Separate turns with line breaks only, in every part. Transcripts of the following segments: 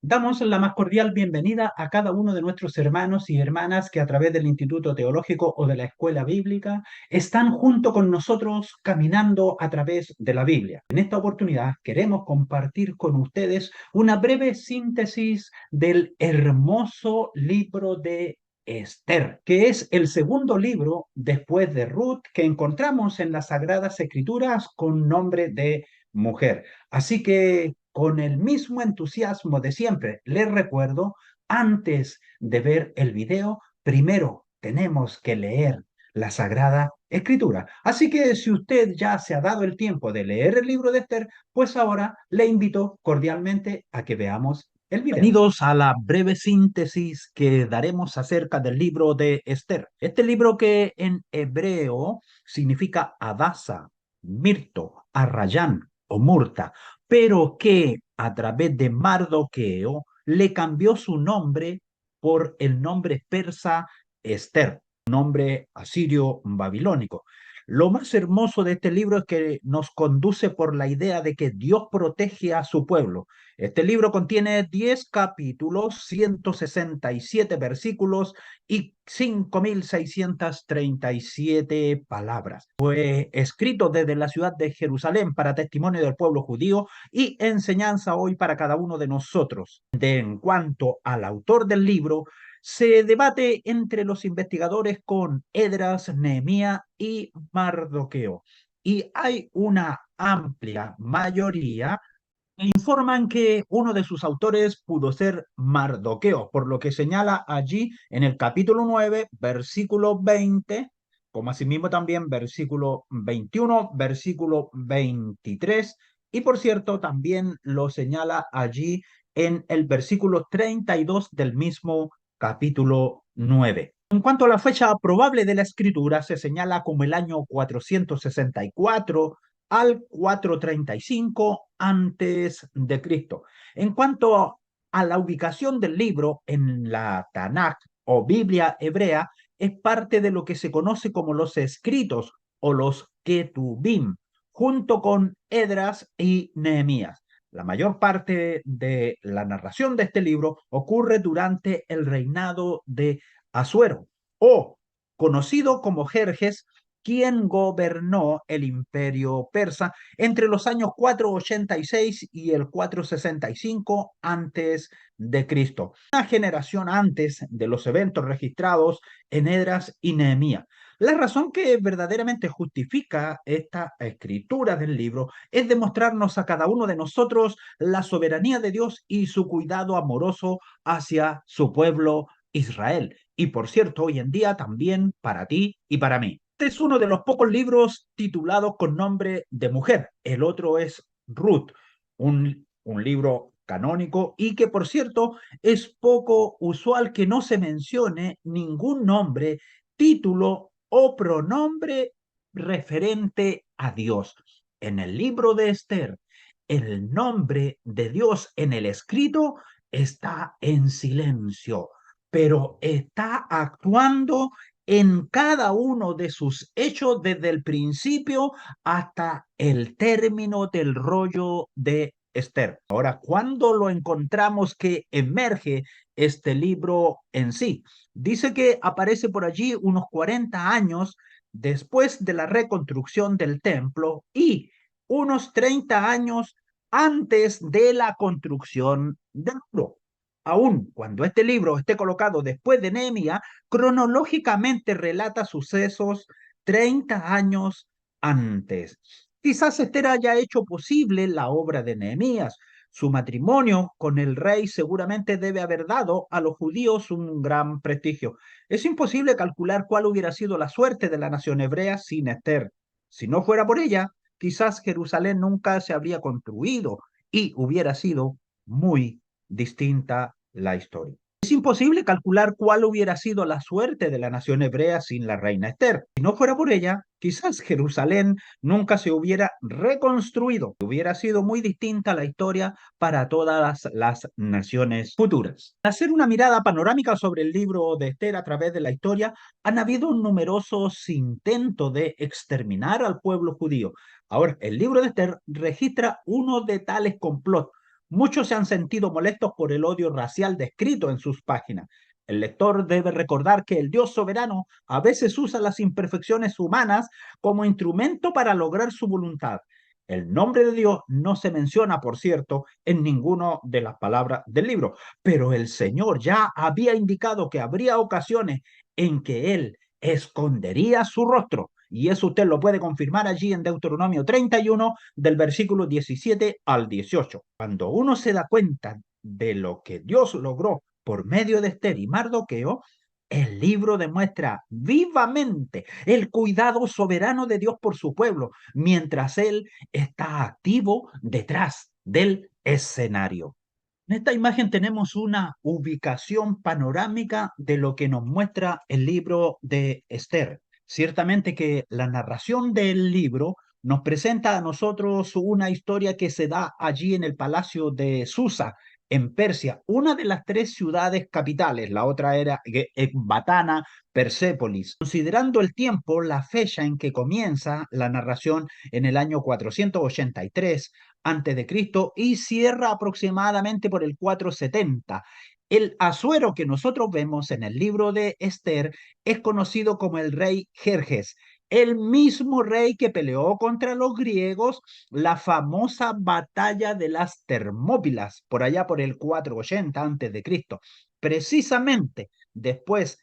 Damos la más cordial bienvenida a cada uno de nuestros hermanos y hermanas que a través del Instituto Teológico o de la Escuela Bíblica están junto con nosotros caminando a través de la Biblia. En esta oportunidad queremos compartir con ustedes una breve síntesis del hermoso libro de Esther, que es el segundo libro después de Ruth que encontramos en las Sagradas Escrituras con nombre de mujer. Así que con el mismo entusiasmo de siempre, les recuerdo, antes de ver el video, primero tenemos que leer la Sagrada Escritura. Así que si usted ya se ha dado el tiempo de leer el libro de Esther, pues ahora le invito cordialmente a que veamos el video. Bienvenidos a la breve síntesis que daremos acerca del libro de Esther. Este libro que en hebreo significa Adasa, Mirto, Arrayán o Murta, pero que a través de Mardoqueo le cambió su nombre por el nombre persa Esther, nombre asirio babilónico. Lo más hermoso de este libro es que nos conduce por la idea de que Dios protege a su pueblo. Este libro contiene 10 capítulos, 167 versículos y 5.637 palabras. Fue escrito desde la ciudad de Jerusalén para testimonio del pueblo judío y enseñanza hoy para cada uno de nosotros. En cuanto al autor del libro, se debate entre los investigadores con Edras, Nehemías y Mardoqueo. Y hay una amplia mayoría informan que uno de sus autores pudo ser Mardoqueo, por lo que señala allí en el capítulo 9, versículo 20, como asimismo también versículo 21, versículo 23, y por cierto también lo señala allí en el versículo 32 del mismo capítulo 9. En cuanto a la fecha probable de la escritura, se señala como el año 464 al 435 antes de Cristo. En cuanto a la ubicación del libro en la Tanakh o Biblia hebrea, es parte de lo que se conoce como los escritos o los Ketubim, junto con Edras y Nehemías. La mayor parte de la narración de este libro ocurre durante el reinado de Asuero, o conocido como Jerjes, quien gobernó el imperio persa entre los años 486 y el 465 antes de Cristo, una generación antes de los eventos registrados en Edras y Nehemías. La razón que verdaderamente justifica esta escritura del libro es demostrarnos a cada uno de nosotros la soberanía de Dios y su cuidado amoroso hacia su pueblo Israel. Y por cierto, hoy en día también para ti y para mí. Este es uno de los pocos libros titulados con nombre de mujer. El otro es Ruth, un libro canónico y que, por cierto, es poco usual que no se mencione ningún nombre, título o pronombre referente a Dios. En el libro de Esther, el nombre de Dios en el escrito está en silencio, pero está actuando en cada uno de sus hechos desde el principio hasta el término del rollo de Esther. Ahora, ¿cuándo lo encontramos que emerge este libro en sí? Dice que aparece por allí unos 40 años después de la reconstrucción del templo y unos 30 años antes de la construcción del muro. Aún cuando este libro esté colocado después de Nehemías, cronológicamente relata sucesos 30 años antes. Quizás Esther haya hecho posible la obra de Nehemías. Su matrimonio con el rey seguramente debe haber dado a los judíos un gran prestigio. Es imposible calcular cuál hubiera sido la suerte de la nación hebrea sin Esther. Si no fuera por ella, quizás Jerusalén nunca se habría construido y hubiera sido muy distinta la historia. Es imposible calcular cuál hubiera sido la suerte de la nación hebrea sin la reina Esther. Si no fuera por ella, quizás Jerusalén nunca se hubiera reconstruido. Hubiera sido muy distinta la historia para todas las naciones futuras. Al hacer una mirada panorámica sobre el libro de Esther a través de la historia, han habido numerosos intentos de exterminar al pueblo judío. Ahora, el libro de Esther registra uno de tales complots. Muchos se han sentido molestos por el odio racial descrito en sus páginas. El lector debe recordar que el Dios soberano a veces usa las imperfecciones humanas como instrumento para lograr su voluntad. El nombre de Dios no se menciona, por cierto, en ninguna de las palabras del libro, pero el Señor ya había indicado que habría ocasiones en que Él escondería su rostro. Y eso usted lo puede confirmar allí en Deuteronomio 31, del versículo 17 al 18. Cuando uno se da cuenta de lo que Dios logró por medio de Esther y Mardoqueo, el libro demuestra vivamente el cuidado soberano de Dios por su pueblo, mientras Él está activo detrás del escenario. En esta imagen tenemos una ubicación panorámica de lo que nos muestra el libro de Esther. Ciertamente que la narración del libro nos presenta a nosotros una historia que se da allí en el palacio de Susa, en Persia, una de las tres ciudades capitales. La otra era Ecbatana, Persépolis. Considerando el tiempo, la fecha en que comienza la narración en el año 483 antes de Cristo y cierra aproximadamente por el 470. El Asuero que nosotros vemos en el libro de Esther es conocido como el rey Jerjes, el mismo rey que peleó contra los griegos la famosa batalla de las Termópilas, por allá por el 480 antes de Cristo. Precisamente después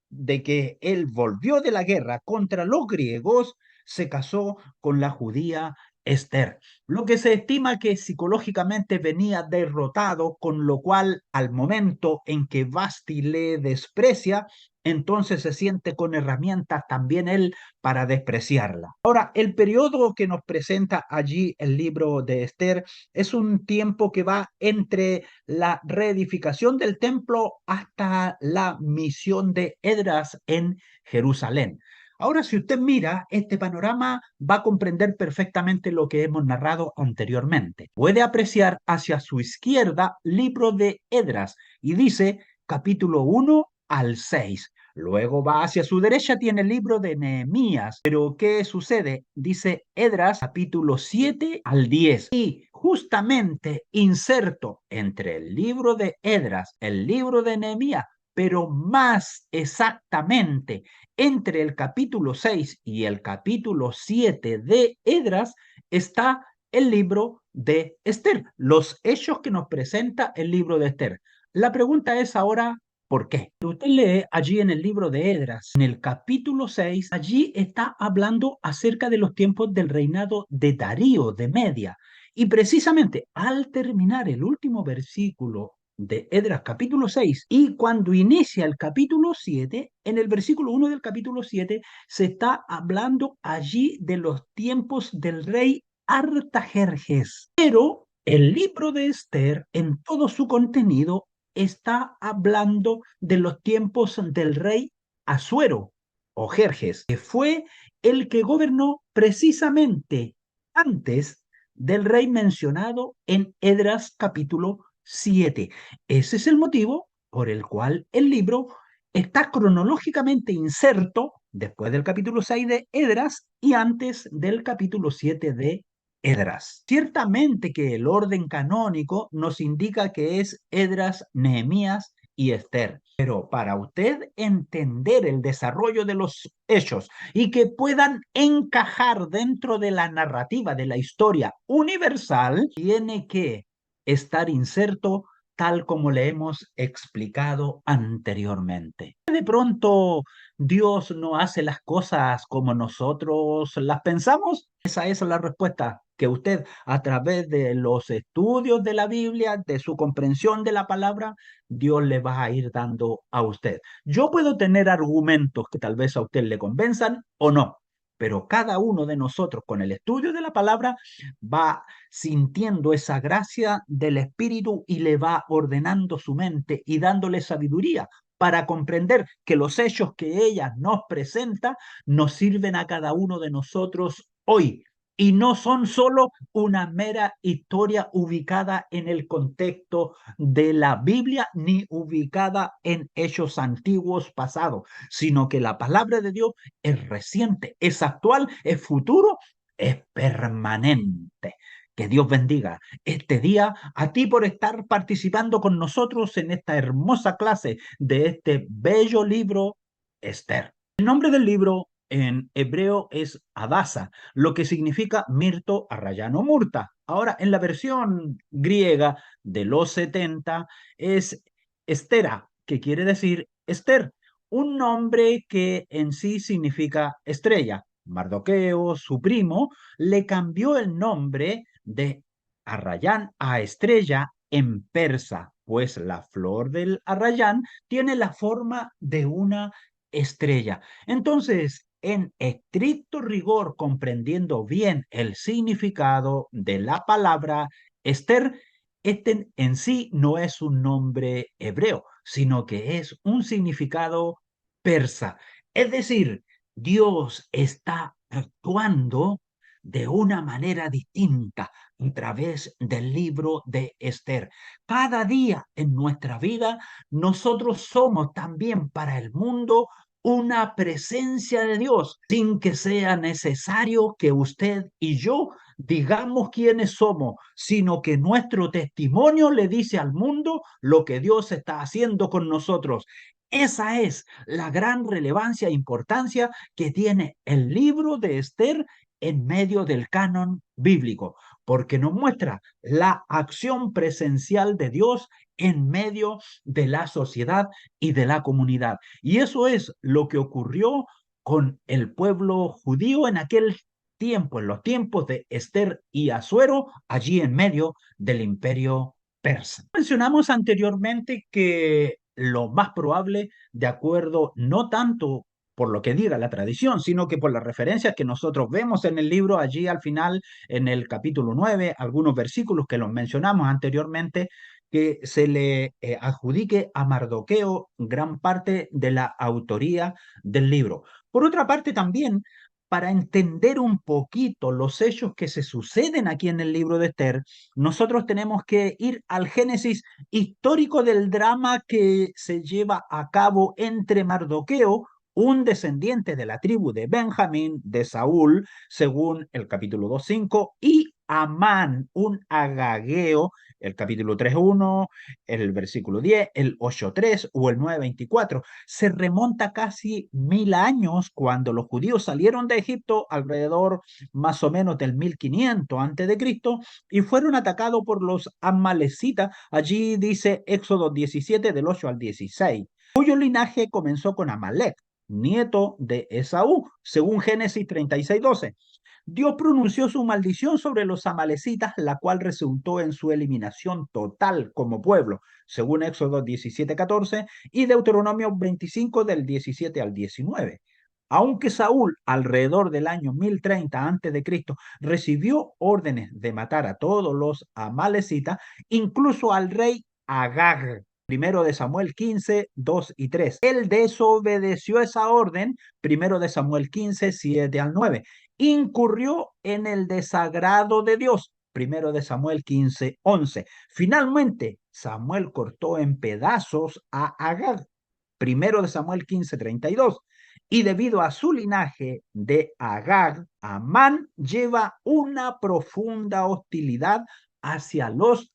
de que él volvió de la guerra contra los griegos, se casó con la judía Esther, lo que se estima que psicológicamente venía derrotado, con lo cual al momento en que Basti le desprecia, entonces se siente con herramientas también él para despreciarla. Ahora, el periodo que nos presenta allí el libro de Esther es un tiempo que va entre la reedificación del templo hasta la misión de Edras en Jerusalén. Ahora, si usted mira, este panorama va a comprender perfectamente lo que hemos narrado anteriormente. Puede apreciar hacia su izquierda libro de Edras y dice capítulo 1 al 6. Luego va hacia su derecha, tiene el libro de Nehemías. Pero ¿qué sucede? Dice Edras capítulo 7 al 10. Y justamente inserto entre el libro de Edras, el libro de Nehemías, pero más exactamente entre el capítulo 6 y el capítulo 7 de Edras está el libro de Esther, los hechos que nos presenta el libro de Esther. La pregunta es ahora, ¿por qué? Usted lee allí en el libro de Edras, en el capítulo 6, allí está hablando acerca de los tiempos del reinado de Darío de Media. Y precisamente al terminar el último versículo de Edras capítulo 6 y cuando inicia el capítulo 7, en el versículo 1 del capítulo 7 se está hablando allí de los tiempos del rey Artajerjes. Pero el libro de Esther en todo su contenido está hablando de los tiempos del rey Asuero o Jerjes, que fue el que gobernó precisamente antes del rey mencionado en Edras capítulo 7. Ese es el motivo por el cual el libro está cronológicamente inserto después del capítulo 6 de Edras y antes del capítulo 7 de Edras. Ciertamente que el orden canónico nos indica que es Edras, Nehemías y Esther. Pero para usted entender el desarrollo de los hechos y que puedan encajar dentro de la narrativa de la historia universal, tiene que estar inserto tal como le hemos explicado anteriormente. De pronto Dios no hace las cosas como nosotros las pensamos. Esa es la respuesta que usted a través de los estudios de la Biblia, de su comprensión de la palabra, Dios le va a ir dando a usted. Yo puedo tener argumentos que tal vez a usted le convenzan o no, pero cada uno de nosotros con el estudio de la palabra va sintiendo esa gracia del Espíritu y le va ordenando su mente y dándole sabiduría para comprender que los hechos que ella nos presenta nos sirven a cada uno de nosotros hoy y no son solo una mera historia ubicada en el contexto de la Biblia ni ubicada en hechos antiguos pasados, sino que la palabra de Dios es reciente, es actual, es futuro, es permanente. Que Dios bendiga este día a ti por estar participando con nosotros en esta hermosa clase de este bello libro, Esther. El nombre del libro en hebreo es Adasa, lo que significa mirto, arrayano, murta. Ahora, en la versión griega de los 70 es Estera, que quiere decir Esther, un nombre que en sí significa estrella. Mardoqueo, su primo, le cambió el nombre de arrayán a estrella en persa, pues la flor del arrayán tiene la forma de una estrella. Entonces, en estricto rigor, comprendiendo bien el significado de la palabra Esther, este en sí no es un nombre hebreo, sino que es un significado persa. Es decir, Dios está actuando de una manera distinta a través del libro de Esther. Cada día en nuestra vida, nosotros somos también para el mundo una presencia de Dios, sin que sea necesario que usted y yo digamos quiénes somos, sino que nuestro testimonio le dice al mundo lo que Dios está haciendo con nosotros. Esa es la gran relevancia e importancia que tiene el libro de Esther en medio del canon bíblico, porque nos muestra la acción presencial de Dios en medio de la sociedad y de la comunidad. Y eso es lo que ocurrió con el pueblo judío en aquel tiempo, en los tiempos de Esther y Asuero, allí en medio del imperio persa. Mencionamos anteriormente que lo más probable, de acuerdo no tanto por lo que diga la tradición, sino que por las referencias que nosotros vemos en el libro, allí al final, en el capítulo 9, algunos versículos que los mencionamos anteriormente, que se le adjudique a Mardoqueo gran parte de la autoría del libro. Por otra parte, también, para entender un poquito los hechos que se suceden aquí en el libro de Esther, nosotros tenemos que ir al génesis histórico del drama que se lleva a cabo entre Mardoqueo, un descendiente de la tribu de Benjamín, de Saúl, según el capítulo 2.5, y Amán, un agageo, el capítulo 3.1, el versículo 10, el 8.3 o el 9.24. Se remonta casi 1000 años cuando los judíos salieron de Egipto alrededor más o menos del 1500 antes de Cristo y fueron atacados por los amalecitas. Allí dice Éxodo 17 del 8 al 16, cuyo linaje comenzó con Amalek, nieto de Esaú, según Génesis 36:12. Dios pronunció su maldición sobre los amalecitas, la cual resultó en su eliminación total como pueblo, según Éxodo 17:14 y Deuteronomio 25 del 17 al 19. Aunque Saúl, alrededor del año 1030 a.C., recibió órdenes de matar a todos los amalecitas, incluso al rey Agag. Primero de Samuel 15, 2 y 3. Él desobedeció esa orden, primero de Samuel 15, 7 al 9. Incurrió en el desagrado de Dios, primero de Samuel 15, 11. Finalmente, Samuel cortó en pedazos a Agag, primero de Samuel 15, 32. Y debido a su linaje de Agag, Amán lleva una profunda hostilidad hacia los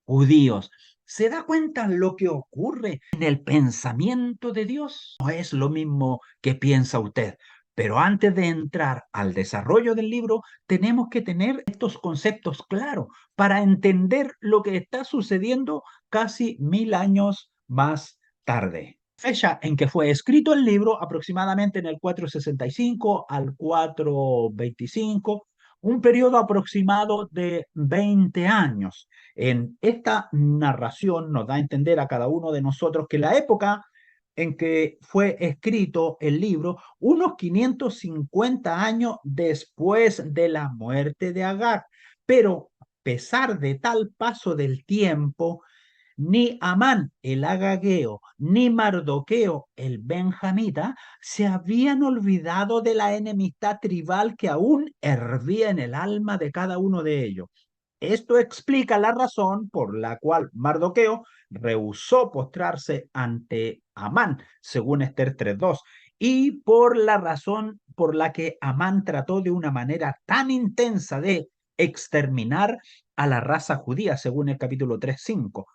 judíos. ¿Se da cuenta lo que ocurre en el pensamiento de Dios? No es lo mismo que piensa usted. Pero antes de entrar al desarrollo del libro, tenemos que tener estos conceptos claros para entender lo que está sucediendo casi 1000 años más tarde. Fecha en que fue escrito el libro, aproximadamente en el 465 al 425, un periodo aproximado de 20 años. En esta narración nos da a entender a cada uno de nosotros que la época en que fue escrito el libro, unos 550 años después de la muerte de Agag. Pero a pesar de tal paso del tiempo, ni Amán el agageo, ni Mardoqueo el benjamita se habían olvidado de la enemistad tribal que aún hervía en el alma de cada uno de ellos. Esto explica la razón por la cual Mardoqueo rehusó postrarse ante Amán, según Esther 3.2, y por la razón por la que Amán trató de una manera tan intensa de exterminar a la raza judía, según el capítulo 3:5.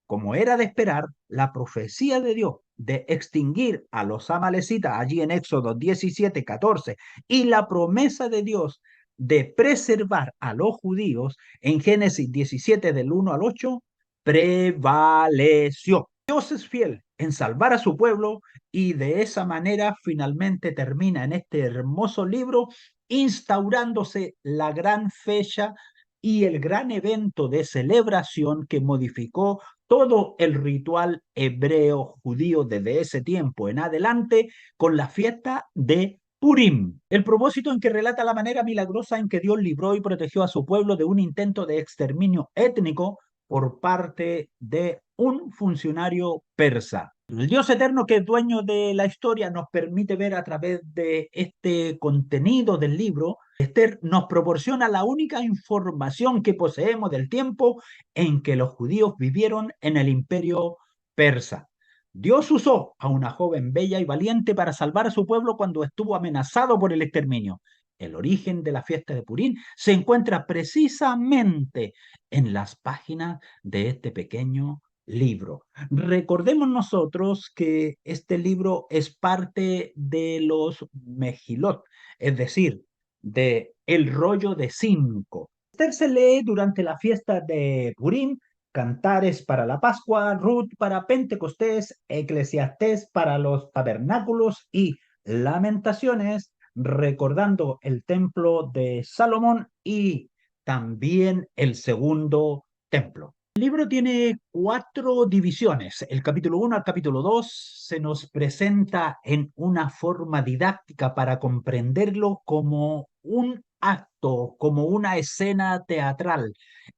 Como era de esperar, la profecía de Dios de extinguir a los amalecitas allí en Éxodo 17:14 y la promesa de Dios de preservar a los judíos en Génesis 17 del 1 al 8 prevaleció. Dios es fiel en salvar a su pueblo y de esa manera finalmente termina en este hermoso libro instaurándose la gran fecha y el gran evento de celebración que modificó todo el ritual hebreo judío desde ese tiempo en adelante con la fiesta de Purim. El propósito en que relata la manera milagrosa en que Dios libró y protegió a su pueblo de un intento de exterminio étnico por parte de un funcionario persa. El Dios eterno que es dueño de la historia nos permite ver a través de este contenido del libro. Esther nos proporciona la única información que poseemos del tiempo en que los judíos vivieron en el imperio persa. Dios usó a una joven bella y valiente para salvar a su pueblo cuando estuvo amenazado por el exterminio. El origen de la fiesta de Purim se encuentra precisamente en las páginas de este pequeño libro. Recordemos nosotros que este libro es parte de los Mejilot, es decir, de el rollo de 5. Esther se lee durante la fiesta de Purim, Cantares para la Pascua, Ruth para Pentecostés, Eclesiastés para los tabernáculos y Lamentaciones, recordando el templo de Salomón y también el segundo templo. El libro tiene 4 divisiones. El capítulo 1 al capítulo 2 se nos presenta en una forma didáctica para comprenderlo como un acto, como una escena teatral.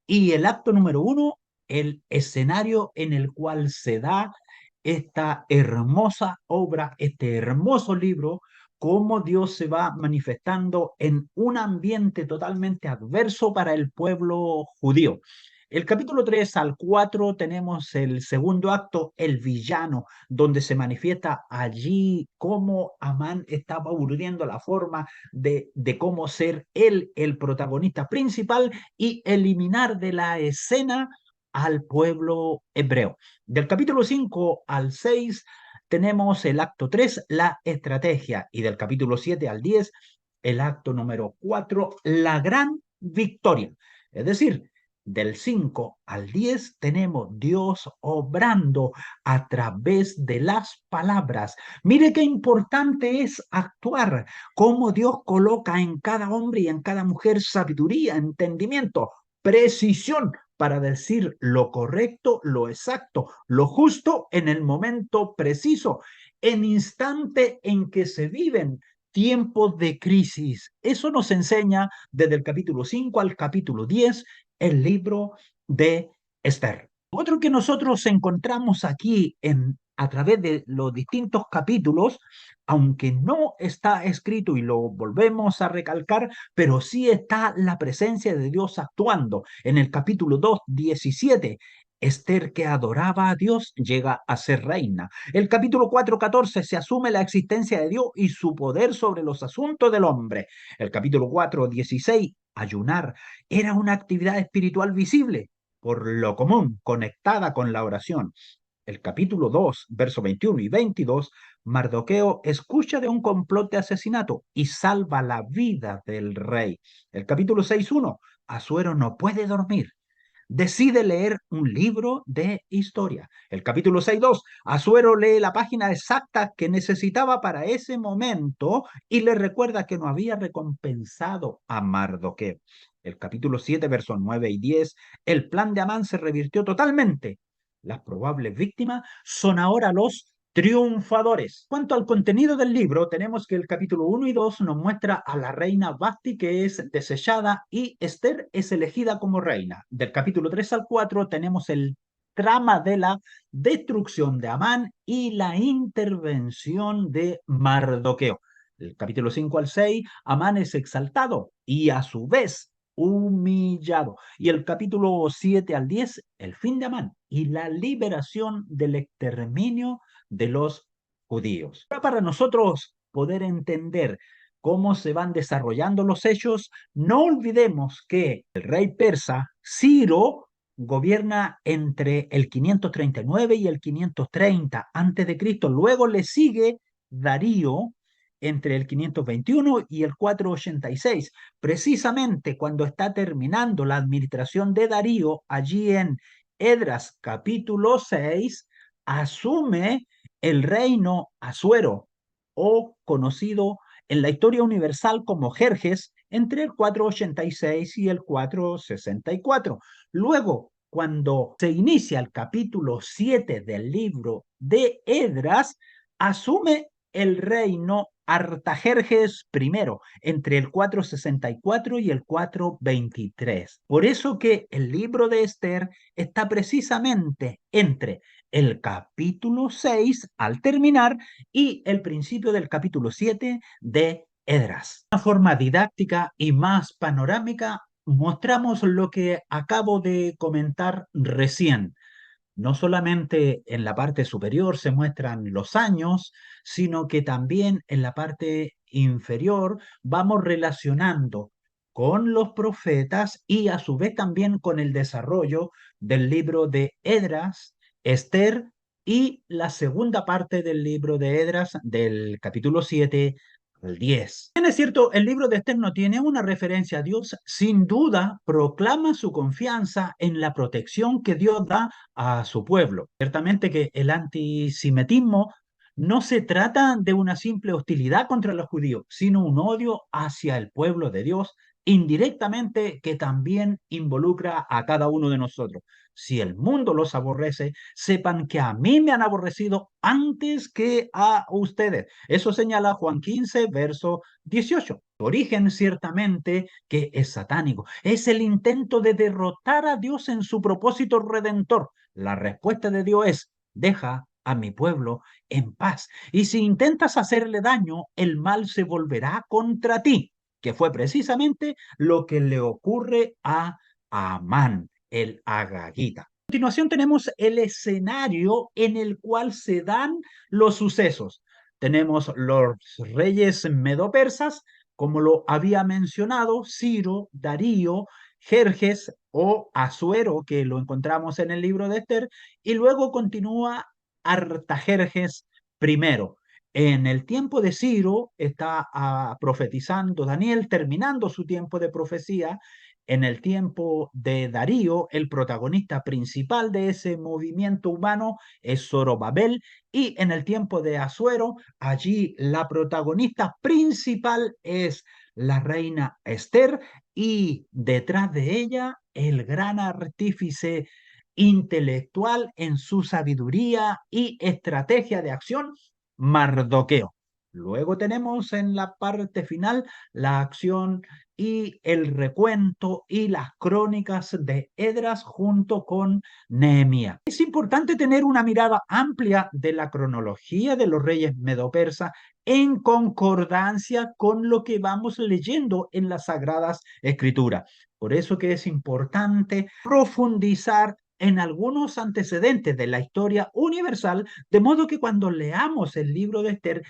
Y el acto número 1, el escenario en el cual se da esta hermosa obra, este hermoso libro, cómo Dios se va manifestando en un ambiente totalmente adverso para el pueblo judío. El capítulo 3 al 4 tenemos el segundo acto, el villano, donde se manifiesta allí cómo Amán estaba urdiendo la forma de cómo ser él el protagonista principal y eliminar de la escena al pueblo hebreo. Del capítulo 5 al 6 tenemos el acto 3, la estrategia, y del capítulo 7 al 10, el acto número 4, la gran victoria. Es decir, del 5 al 10 tenemos Dios obrando a través de las palabras. Mire qué importante es actuar, cómo Dios coloca en cada hombre y en cada mujer sabiduría, entendimiento, precisión para decir lo correcto, lo exacto, lo justo en el momento preciso, en instante en que se viven tiempos de crisis. Eso nos enseña desde el capítulo 5 al capítulo 10 el libro de Esther. Otro que nosotros encontramos aquí a través de los distintos capítulos, aunque no está escrito y lo volvemos a recalcar, pero sí está la presencia de Dios actuando. En el capítulo 2, 17, Esther, que adoraba a Dios, llega a ser reina. El capítulo 4, 14, se asume la existencia de Dios y su poder sobre los asuntos del hombre. El capítulo 4, 16, ayunar era una actividad espiritual visible, por lo común, conectada con la oración. El capítulo 2, verso 21 y 22, Mardoqueo escucha de un complot de asesinato y salva la vida del rey. El capítulo 6.1, Asuero no puede dormir. Decide leer un libro de historia. El capítulo 6.2, Asuero lee la página exacta que necesitaba para ese momento y le recuerda que no había recompensado a Mardoqueo. El capítulo 7, versos 9 y 10, el plan de Amán se revirtió totalmente. Las probables víctimas son ahora los triunfadores. Cuanto al contenido del libro, tenemos que el capítulo 1 y 2 nos muestra a la reina Vasti, que es desechada, y Esther es elegida como reina. Del capítulo 3 al 4 tenemos el trama de la destrucción de Amán y la intervención de Mardoqueo. Del capítulo 5 al 6, Amán es exaltado y a su vez humillado. Y el capítulo 7 al 10, el fin de Amán y la liberación del exterminio de los judíos. Para nosotros poder entender cómo se van desarrollando los hechos, no olvidemos que el rey persa Ciro gobierna entre el 539 y el 530 antes de Cristo. Luego le sigue Darío entre el 521 y el 486. Precisamente cuando está terminando la administración de Darío, allí en Edras capítulo 6, asume el reino Asuero, o conocido en la historia universal como Jerjes, entre el 486 y el 464. Luego, cuando se inicia el capítulo 7 del libro de Edras, asume el reino Artajerjes I entre el 464 y el 423. Por eso que el libro de Esther está precisamente entre el capítulo 6 al terminar y el principio del capítulo 7 de Edras. De una forma didáctica y más panorámica, mostramos lo que acabo de comentar recién. No solamente en la parte superior se muestran los años, sino que también en la parte inferior vamos relacionando con los profetas y a su vez también con el desarrollo del libro de Edras, Esther y la segunda parte del libro de Edras del capítulo 7 al 10. Bien, es cierto, el libro de Esther no tiene una referencia a Dios, sin duda proclama su confianza en la protección que Dios da a su pueblo. Ciertamente que el antisemitismo no se trata de una simple hostilidad contra los judíos, sino un odio hacia el pueblo de Dios, indirectamente que también involucra a cada uno de nosotros. Si el mundo los aborrece, sepan que a mí me han aborrecido antes que a ustedes. Eso señala Juan 15, verso 18. Origen ciertamente que es satánico. Es el intento de derrotar a Dios en su propósito redentor. La respuesta de Dios es: deja a mi pueblo en paz. Y si intentas hacerle daño, el mal se volverá contra ti, que fue precisamente lo que le ocurre a Amán, el agagita. A continuación tenemos el escenario en el cual se dan los sucesos. Tenemos los reyes medo-persas, como lo había mencionado, Ciro, Darío, Jerjes o Asuero, que lo encontramos en el libro de Esther, y luego continúa Artajerjes I. En el tiempo de Ciro está profetizando Daniel, terminando su tiempo de profecía. En el tiempo de Darío, el protagonista principal de ese movimiento humano es Zorobabel, y en el tiempo de Asuero, allí la protagonista principal es la reina Esther, y detrás de ella el gran artífice intelectual en su sabiduría y estrategia de acción, Mardoqueo. Luego tenemos en la parte final la acción y el recuento y las crónicas de Edras junto con Nehemías. Es importante tener una mirada amplia de la cronología de los reyes medo-persas en concordancia con lo que vamos leyendo en las Sagradas Escrituras. Por eso que es importante profundizar en algunos antecedentes de la historia universal, de modo que cuando leamos el libro de Esther,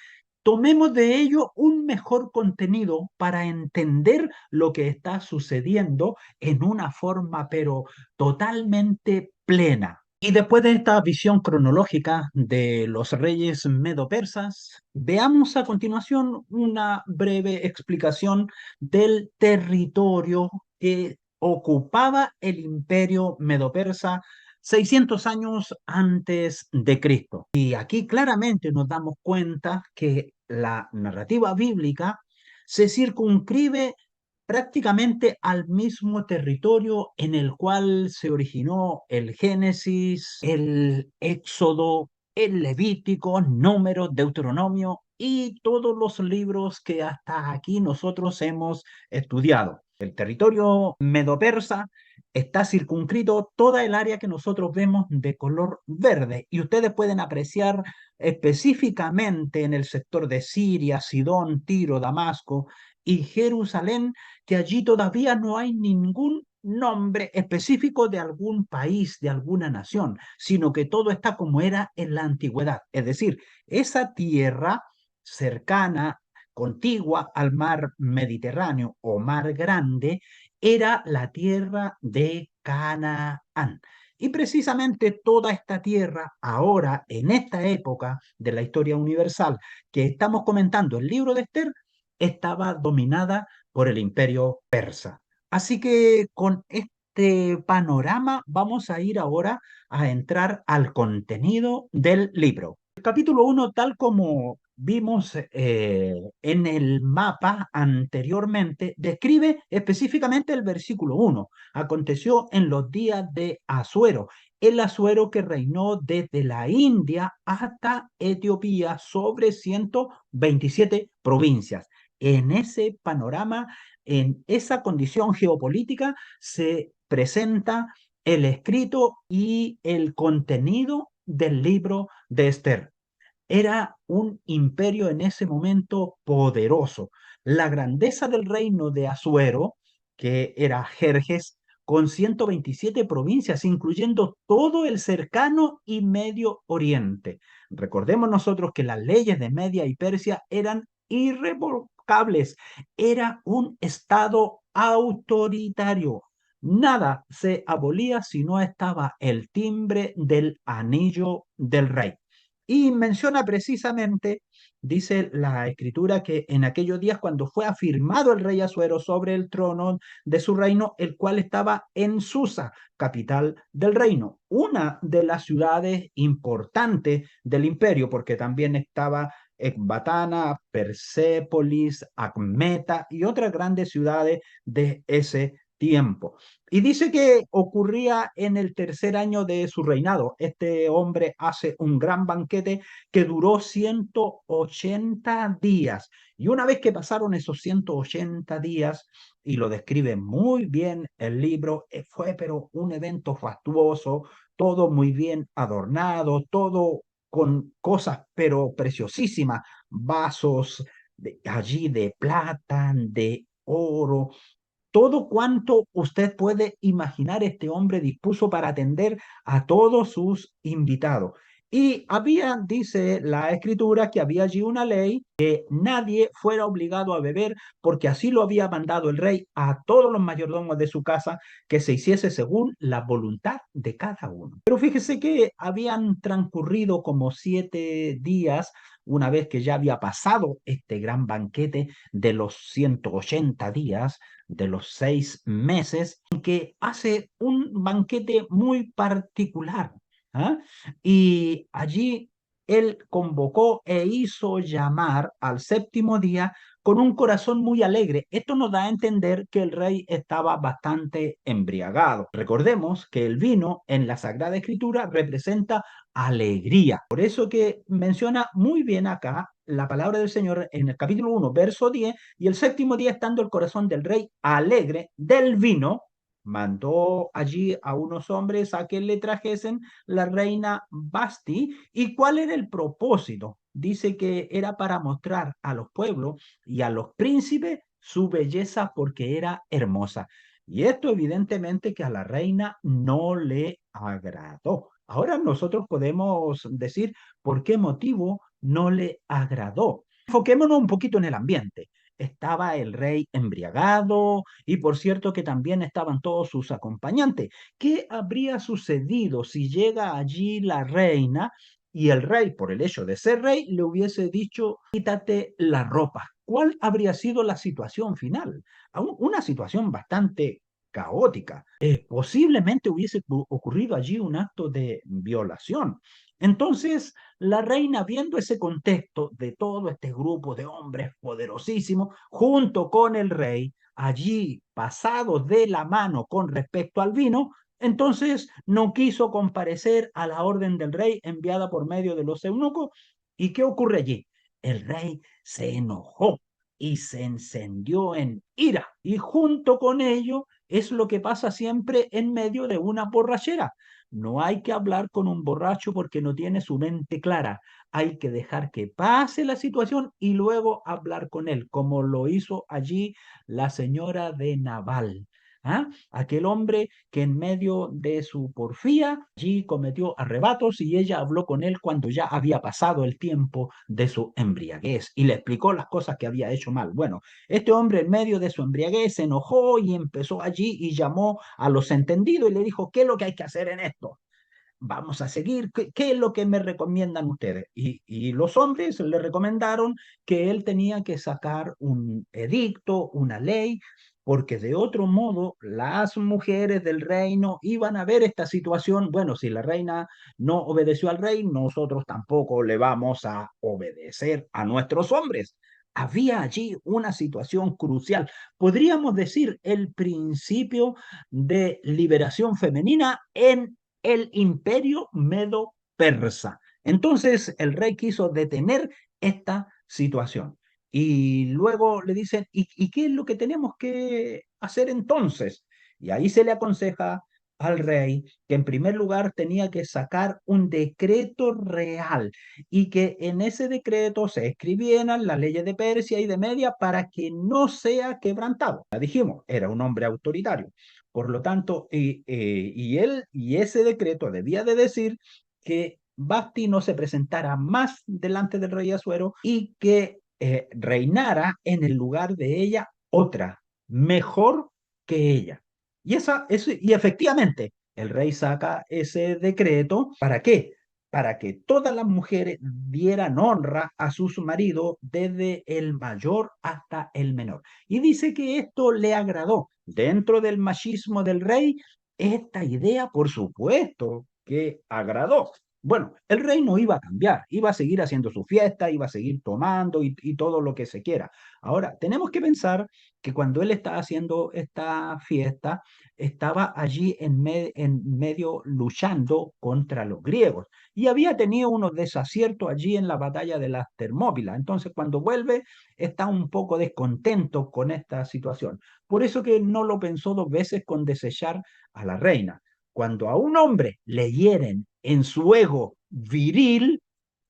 tomemos de ello un mejor contenido para entender lo que está sucediendo en una forma, pero totalmente plena. Y después de esta visión cronológica de los reyes medo-persas, veamos a continuación una breve explicación del territorio que ocupaba el imperio medo-persa 600 años antes de Cristo. Y aquí claramente nos damos cuenta que la narrativa bíblica se circunscribe prácticamente al mismo territorio en el cual se originó el Génesis, el Éxodo, el Levítico, Números, Deuteronomio y todos los libros que hasta aquí nosotros hemos estudiado. El territorio medo-persa está circunscrito toda el área que nosotros vemos de color verde, y ustedes pueden apreciar específicamente en el sector de Siria, Sidón, Tiro, Damasco y Jerusalén, que allí todavía no hay ningún nombre específico de algún país, de alguna nación, sino que todo está como era en la antigüedad. Es decir, esa tierra cercana contigua al mar Mediterráneo o mar Grande, era la tierra de Canaán. Y precisamente toda esta tierra, ahora, en esta época de la historia universal que estamos comentando, el libro de Esther, estaba dominada por el imperio persa. Así que con este panorama vamos a ir ahora a entrar al contenido del libro. El capítulo 1, tal como vimos en el mapa anteriormente, describe específicamente el versículo 1. Aconteció en los días de Asuero, el Asuero que reinó desde la India hasta Etiopía sobre 127 provincias. En ese panorama, en esa condición geopolítica, se presenta el escrito y el contenido del libro de Esther. Era un imperio en ese momento poderoso. La grandeza del reino de Asuero, que era Jerjes, con 127 provincias, incluyendo todo el cercano y Medio Oriente. Recordemos nosotros que las leyes de Media y Persia eran irrevocables. Era un estado autoritario. Nada se abolía si no estaba el timbre del anillo del rey. Y menciona precisamente, dice la escritura, que en aquellos días cuando fue afirmado el rey Asuero sobre el trono de su reino, el cual estaba en Susa, capital del reino, una de las ciudades importantes del imperio, porque también estaba Ecbatana, Persépolis, Acmeta y otras grandes ciudades de ese tiempo. Y dice que ocurría en el tercer año de su reinado. Este hombre hace un gran banquete que duró 180 días. Y una vez que pasaron esos 180 días, y lo describe muy bien el libro, fue pero un evento fastuoso, todo muy bien adornado, todo con cosas pero preciosísimas, vasos allí de plata, de oro, todo cuanto usted puede imaginar este hombre dispuso para atender a todos sus invitados. Y había, dice la escritura, que había allí una ley que nadie fuera obligado a beber, porque así lo había mandado el rey a todos los mayordomos de su casa, que se hiciese según la voluntad de cada uno. Pero fíjese que habían transcurrido como 7 días, una vez que ya había pasado este gran banquete de los 180 días, de los 6 meses, en que hace un banquete muy particular. ¿Ah? Y allí él convocó e hizo llamar al séptimo día con un corazón muy alegre. Esto nos da a entender que el rey estaba bastante embriagado. Recordemos que el vino en la Sagrada Escritura representa alegría. Por eso que menciona muy bien acá la palabra del Señor en el capítulo 1, verso 10, y el séptimo día, estando el corazón del rey alegre del vino, mandó allí a unos hombres a que le trajesen la reina Basti. ¿Y cuál era el propósito? Dice que era para mostrar a los pueblos y a los príncipes su belleza porque era hermosa. Y esto evidentemente que a la reina no le agradó. Ahora nosotros podemos decir por qué motivo no le agradó. Enfoquémonos un poquito en el ambiente. Estaba el rey embriagado y por cierto que también estaban todos sus acompañantes. ¿Qué habría sucedido si llega allí la reina y el rey, por el hecho de ser rey, le hubiese dicho, quítate la ropa? ¿Cuál habría sido la situación final? Una situación bastante caótica. Posiblemente hubiese ocurrido allí un acto de violación. Entonces, la reina, viendo ese contexto de todo este grupo de hombres poderosísimos, junto con el rey, allí pasados de la mano con respecto al vino, entonces no quiso comparecer a la orden del rey enviada por medio de los eunucos. ¿Y qué ocurre allí? El rey se enojó y se encendió en ira. Y junto con ello es lo que pasa siempre en medio de una borrachera. No hay que hablar con un borracho porque no tiene su mente clara. Hay que dejar que pase la situación y luego hablar con él, como lo hizo allí la señora de Naval. ¿Ah? Aquel hombre que en medio de su porfía allí cometió arrebatos y ella habló con él cuando ya había pasado el tiempo de su embriaguez y le explicó las cosas que había hecho mal. Bueno, este hombre en medio de su embriaguez se enojó y empezó allí y llamó a los entendidos y le dijo, ¿qué es lo que hay que hacer en esto? Vamos a seguir, ¿qué es lo que me recomiendan ustedes? Y los hombres le recomendaron que él tenía que sacar un edicto, una ley, porque de otro modo las mujeres del reino iban a ver esta situación. Bueno, si la reina no obedeció al rey, nosotros tampoco le vamos a obedecer a nuestros hombres. Había allí una situación crucial, podríamos decir el principio de liberación femenina en el imperio medo-persa. Entonces el rey quiso detener esta situación. Y luego le dicen, ¿y qué es lo que tenemos que hacer entonces? Y ahí se le aconseja al rey que en primer lugar tenía que sacar un decreto real y que en ese decreto se escribieran las leyes de Persia y de Media para que no sea quebrantado. Ya dijimos, era un hombre autoritario. Por lo tanto, y ese decreto debía de decir que Basti no se presentara más delante del rey Asuero y que reinara en el lugar de ella otra, mejor que ella. Y efectivamente, el rey saca ese decreto. ¿Para qué? Para que todas las mujeres dieran honra a sus maridos desde el mayor hasta el menor. Y dice que esto le agradó. Dentro del machismo del rey, esta idea, por supuesto, que agradó. Bueno, el rey no iba a cambiar, iba a seguir haciendo su fiesta, iba a seguir tomando y todo lo que se quiera. Ahora, tenemos que pensar que cuando él estaba haciendo esta fiesta, estaba allí en medio luchando contra los griegos y había tenido unos desaciertos allí en la batalla de las Termópilas. Entonces, cuando vuelve, está un poco descontento con esta situación. Por eso que no lo pensó dos veces con desechar a la reina. Cuando a un hombre le hieren en su ego viril,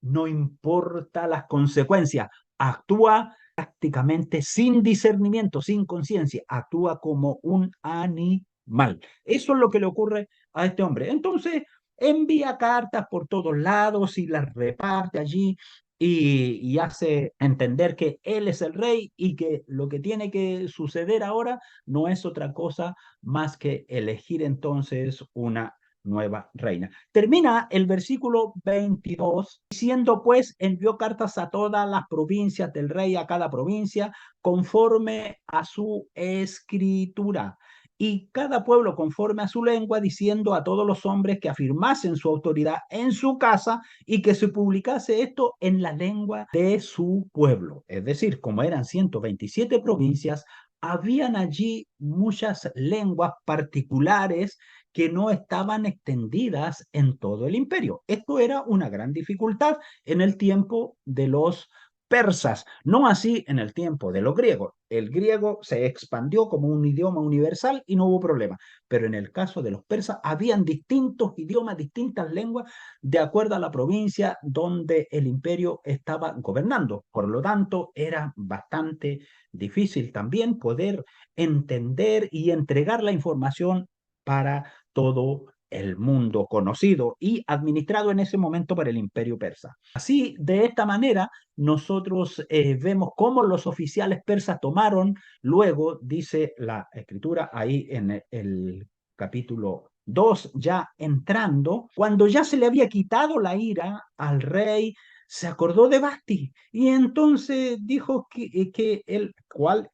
no importa las consecuencias, actúa prácticamente sin discernimiento, sin conciencia, actúa como un animal. Eso es lo que le ocurre a este hombre. Entonces, envía cartas por todos lados y las reparte allí y hace entender que él es el rey y que lo que tiene que suceder ahora no es otra cosa más que elegir entonces una nueva reina. Termina el versículo 22 diciendo pues envió cartas a todas las provincias del rey, a cada provincia, conforme a su escritura y cada pueblo conforme a su lengua, diciendo a todos los hombres que afirmasen su autoridad en su casa y que se publicase esto en la lengua de su pueblo. Es decir, como eran 127 provincias, habían allí muchas lenguas particulares que no estaban extendidas en todo el imperio. Esto era una gran dificultad en el tiempo de los persas, no así en el tiempo de los griegos. El griego se expandió como un idioma universal y no hubo problema, pero en el caso de los persas habían distintos idiomas, distintas lenguas, de acuerdo a la provincia donde el imperio estaba gobernando. Por lo tanto, era bastante difícil también poder entender y entregar la información para todo el mundo conocido y administrado en ese momento por el imperio persa. Así, de esta manera, nosotros vemos cómo los oficiales persas tomaron, luego dice la escritura ahí en el capítulo 2, ya entrando, cuando ya se le había quitado la ira al rey, se acordó de Basti y entonces dijo que él,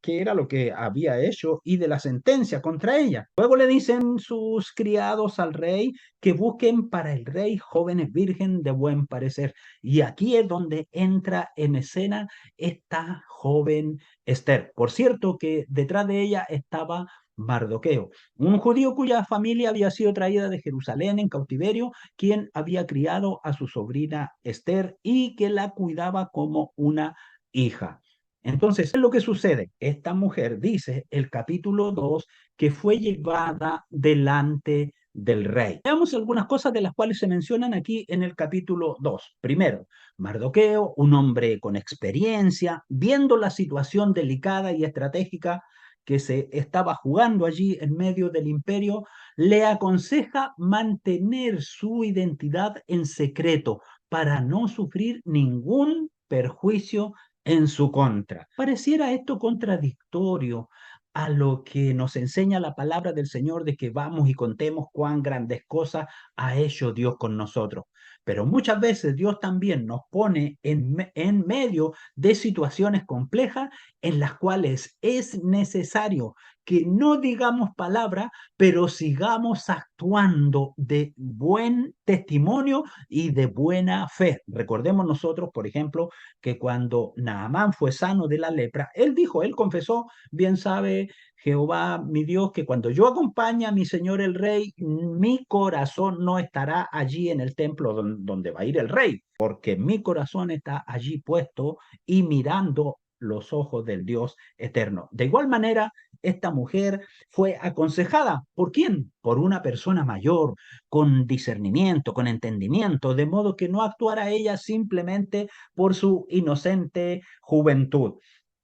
que era lo que había hecho y de la sentencia contra ella. Luego le dicen sus criados al rey que busquen para el rey jóvenes virgen de buen parecer. Y aquí es donde entra en escena esta joven Esther. Por cierto que detrás de ella estaba Mardoqueo, un judío cuya familia había sido traída de Jerusalén en cautiverio, quien había criado a su sobrina Esther y que la cuidaba como una hija. Entonces, ¿qué es lo que sucede? Esta mujer, dice el capítulo 2, que fue llevada delante del rey. Veamos algunas cosas de las cuales se mencionan aquí en el capítulo 2. Primero, Mardoqueo, un hombre con experiencia, viendo la situación delicada y estratégica que se estaba jugando allí en medio del imperio, le aconseja mantener su identidad en secreto para no sufrir ningún perjuicio en su contra. Pareciera esto contradictorio a lo que nos enseña la palabra del Señor de que vamos y contemos cuán grandes cosas ha hecho Dios con nosotros. Pero muchas veces Dios también nos pone en medio de situaciones complejas en las cuales es necesario que no digamos palabra, pero sigamos actuando de buen testimonio y de buena fe. Recordemos nosotros, por ejemplo, que cuando Naamán fue sano de la lepra, él dijo, él confesó, bien sabe Jehová, mi Dios, que cuando yo acompañe a mi Señor el Rey, mi corazón no estará allí en el templo donde va a ir el Rey, porque mi corazón está allí puesto y mirando los ojos del Dios eterno. De igual manera, esta mujer fue aconsejada. ¿Por quién? Por una persona mayor, con discernimiento, con entendimiento, de modo que no actuara ella simplemente por su inocente juventud.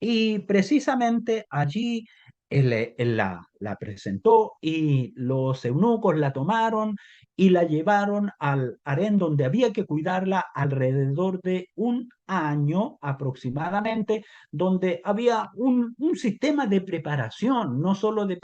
Y precisamente allí él la presentó y los eunucos la tomaron y la llevaron al harén donde había que cuidarla alrededor de un año aproximadamente, donde había un sistema de preparación, no solo de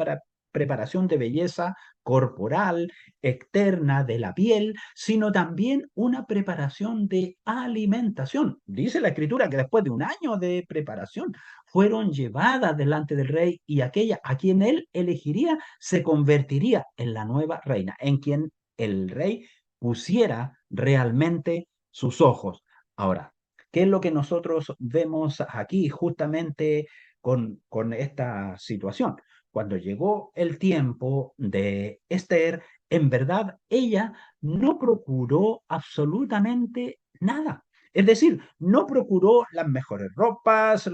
preparación de belleza corporal, externa de la piel, sino también una preparación de alimentación. Dice la escritura que después de un año de preparación fueron llevadas delante del rey y aquella a quien él elegiría se convertiría en la nueva reina, en quien el rey pusiera realmente sus ojos. Ahora, ¿qué es lo que nosotros vemos aquí justamente con esta situación? Cuando llegó el tiempo de Esther, en verdad ella no procuró absolutamente nada. Es decir, no procuró las mejores ropas,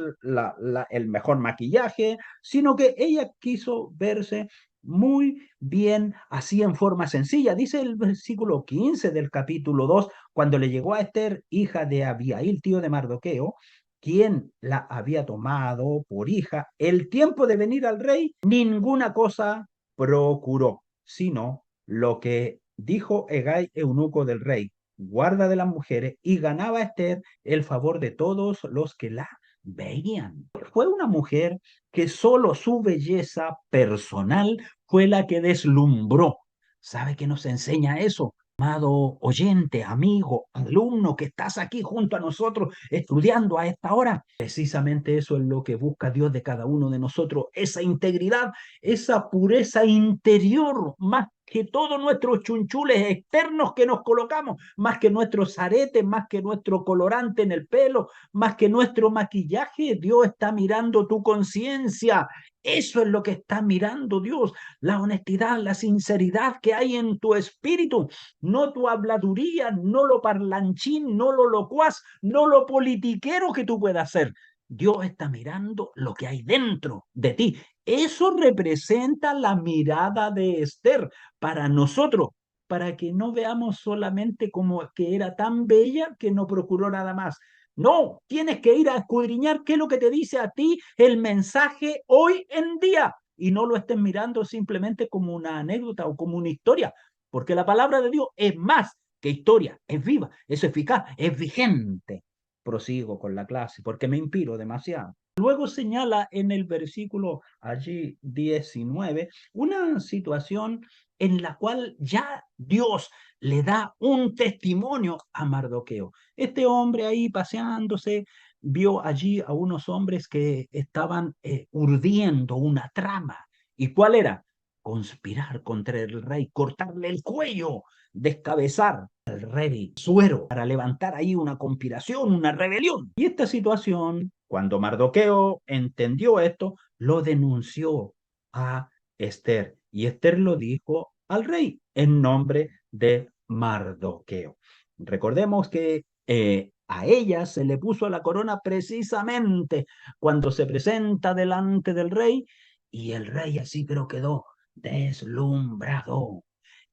el mejor maquillaje, sino que ella quiso verse muy bien, así en forma sencilla. Dice el versículo 15 del capítulo 2, cuando le llegó a Esther, hija de Abiail, tío de Mardoqueo, quien la había tomado por hija, el tiempo de venir al rey, ninguna cosa procuró, sino lo que dijo Hegai, eunuco del rey, guarda de las mujeres, y ganaba Esther el favor de todos los que la veían. Fue una mujer que solo su belleza personal fue la que deslumbró. ¿Sabe qué nos enseña eso? Amado oyente, amigo, alumno que estás aquí junto a nosotros estudiando a esta hora, precisamente eso es lo que busca Dios de cada uno de nosotros, esa integridad, esa pureza interior, más que todos nuestros chunchules externos que nos colocamos, más que nuestros aretes, más que nuestro colorante en el pelo, más que nuestro maquillaje. Dios está mirando tu conciencia. Eso es lo que está mirando Dios, la honestidad, la sinceridad que hay en tu espíritu, no tu habladuría, no lo parlanchín, no lo locuaz, no lo politiquero que tú puedas ser. Dios está mirando lo que hay dentro de ti. Eso representa la mirada de Esther para nosotros, para que no veamos solamente como que era tan bella que no procuró nada más. No, tienes que ir a escudriñar qué es lo que te dice a ti el mensaje hoy en día y no lo estés mirando simplemente como una anécdota o como una historia, porque la palabra de Dios es más que historia, es viva, es eficaz, es vigente. Prosigo con la clase porque me inspiro demasiado. Luego señala en el versículo allí 19 una situación en la cual ya Dios le da un testimonio a Mardoqueo. Este hombre ahí paseándose vio allí a unos hombres que estaban urdiendo una trama. ¿Y cuál era? Conspirar contra el rey, cortarle el cuello, descabezar al rey Suero para levantar ahí una conspiración, una rebelión. Y esta situación, cuando Mardoqueo entendió esto, lo denunció a Esther. Y Esther lo dijo al rey en nombre de Mardoqueo. Recordemos que a ella se le puso la corona precisamente cuando se presenta delante del rey y el rey así pero quedó deslumbrado.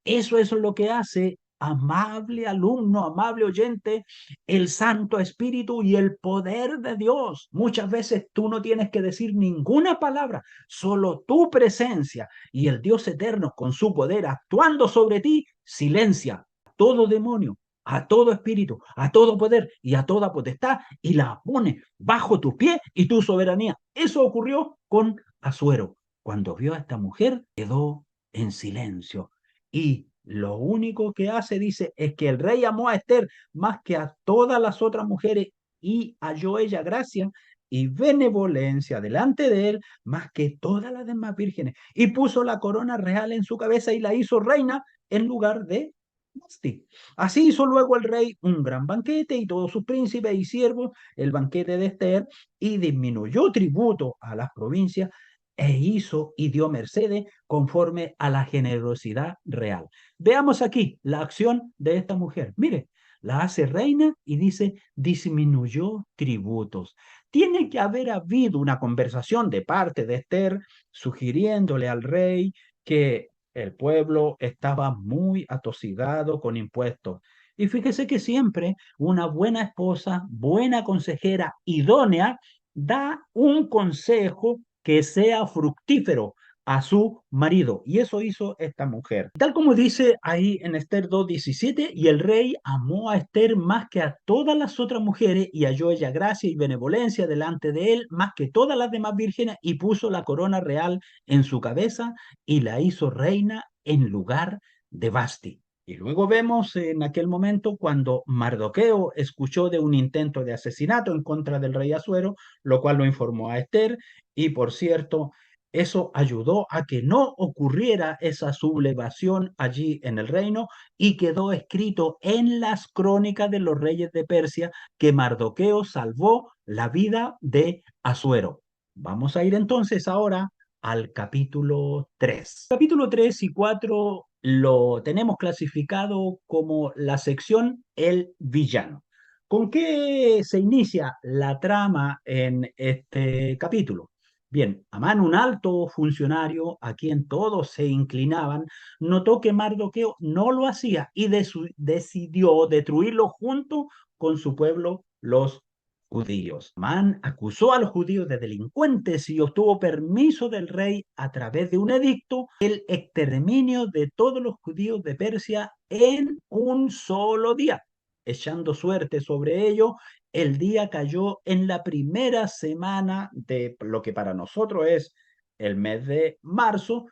Eso es lo que hace amable alumno, amable oyente, el Santo Espíritu y el poder de Dios. Muchas veces tú no tienes que decir ninguna palabra, solo tu presencia y el Dios eterno con su poder actuando sobre ti, silencia a todo demonio, a todo espíritu, a todo poder y a toda potestad y la pone bajo tus pies y tu soberanía. Eso ocurrió con Asuero. Cuando vio a esta mujer, quedó en silencio y lo único que hace, dice, es que el rey amó a Esther más que a todas las otras mujeres y halló ella gracia y benevolencia delante de él más que todas las demás vírgenes y puso la corona real en su cabeza y la hizo reina en lugar de Vasti. Así hizo luego el rey un gran banquete y todos sus príncipes y siervos el banquete de Esther y disminuyó tributo a las provincias e hizo y dio mercedes conforme a la generosidad real. Veamos aquí la acción de esta mujer. Mire, la hace reina y dice, disminuyó tributos. Tiene que haber habido una conversación de parte de Esther sugiriéndole al rey que el pueblo estaba muy atosigado con impuestos. Y fíjese que siempre una buena esposa, buena consejera, idónea, da un consejo que sea fructífero a su marido. Y eso hizo esta mujer. Tal como dice ahí en Esther 2:17, y el rey amó a Esther más que a todas las otras mujeres y halló ella gracia y benevolencia delante de él más que todas las demás vírgenes y puso la corona real en su cabeza y la hizo reina en lugar de Vasti. Y luego vemos en aquel momento cuando Mardoqueo escuchó de un intento de asesinato en contra del rey Asuero, lo cual lo informó a Esther, y por cierto, eso ayudó a que no ocurriera esa sublevación allí en el reino y quedó escrito en las crónicas de los reyes de Persia que Mardoqueo salvó la vida de Asuero. Vamos a ir entonces ahora al capítulo 3. Capítulo 3 y 4 lo tenemos clasificado como la sección El villano. ¿Con qué se inicia la trama en este capítulo? Bien, Amán, un alto funcionario a quien todos se inclinaban, notó que Mardoqueo no lo hacía y decidió destruirlo junto con su pueblo, los judíos. Amán acusó a los judíos de delincuentes y obtuvo permiso del rey a través de un edicto el exterminio de todos los judíos de Persia en un solo día. Echando suerte sobre ello, el día cayó en la primera semana de lo que para nosotros es el mes de marzo.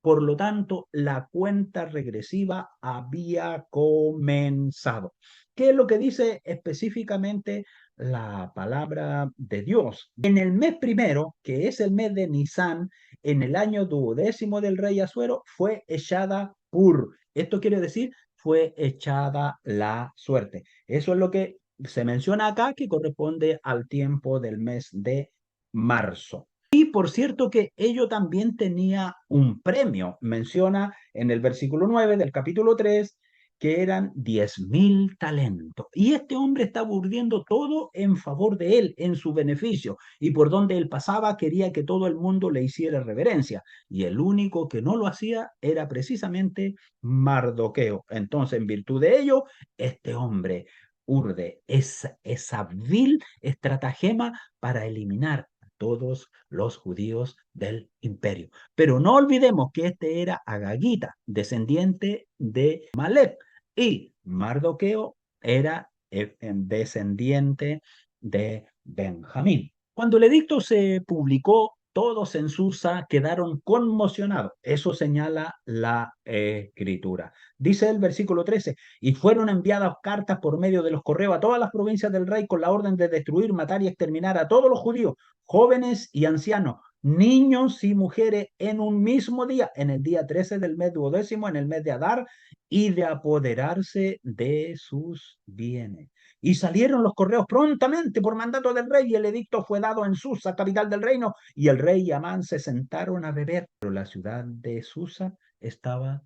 Por lo tanto, la cuenta regresiva había comenzado. ¿Qué es lo que dice específicamente la palabra de Dios? En el mes primero, que es el mes de Nisan, en el año 12º del rey Asuero, fue echada Pur. Esto quiere decir, fue echada la suerte. Eso es lo que se menciona acá, que corresponde al tiempo del mes de marzo. Y por cierto que ello también tenía un premio. Menciona en el versículo 9 del capítulo 3 que eran 10.000 talentos. Y este hombre estaba urdiendo todo en favor de él, en su beneficio. Y por donde él pasaba quería que todo el mundo le hiciera reverencia. Y el único que no lo hacía era precisamente Mardoqueo. Entonces, en virtud de ello, este hombre urde esa vil estratagema para eliminar todos los judíos del imperio. Pero no olvidemos que este era Agagita, descendiente de Malek, y Mardoqueo era descendiente de Benjamín. Cuando el edicto se publicó, todos en Susa quedaron conmocionados. Eso señala la escritura. Dice el versículo 13, y fueron enviadas cartas por medio de los correos a todas las provincias del rey con la orden de destruir, matar y exterminar a todos los judíos, jóvenes y ancianos, niños y mujeres en un mismo día, en el día 13 del mes 12º, en el mes de Adar, y de apoderarse de sus bienes. Y salieron los correos prontamente por mandato del rey, y el edicto fue dado en Susa, capital del reino, y el rey y Amán se sentaron a beber, pero la ciudad de Susa estaba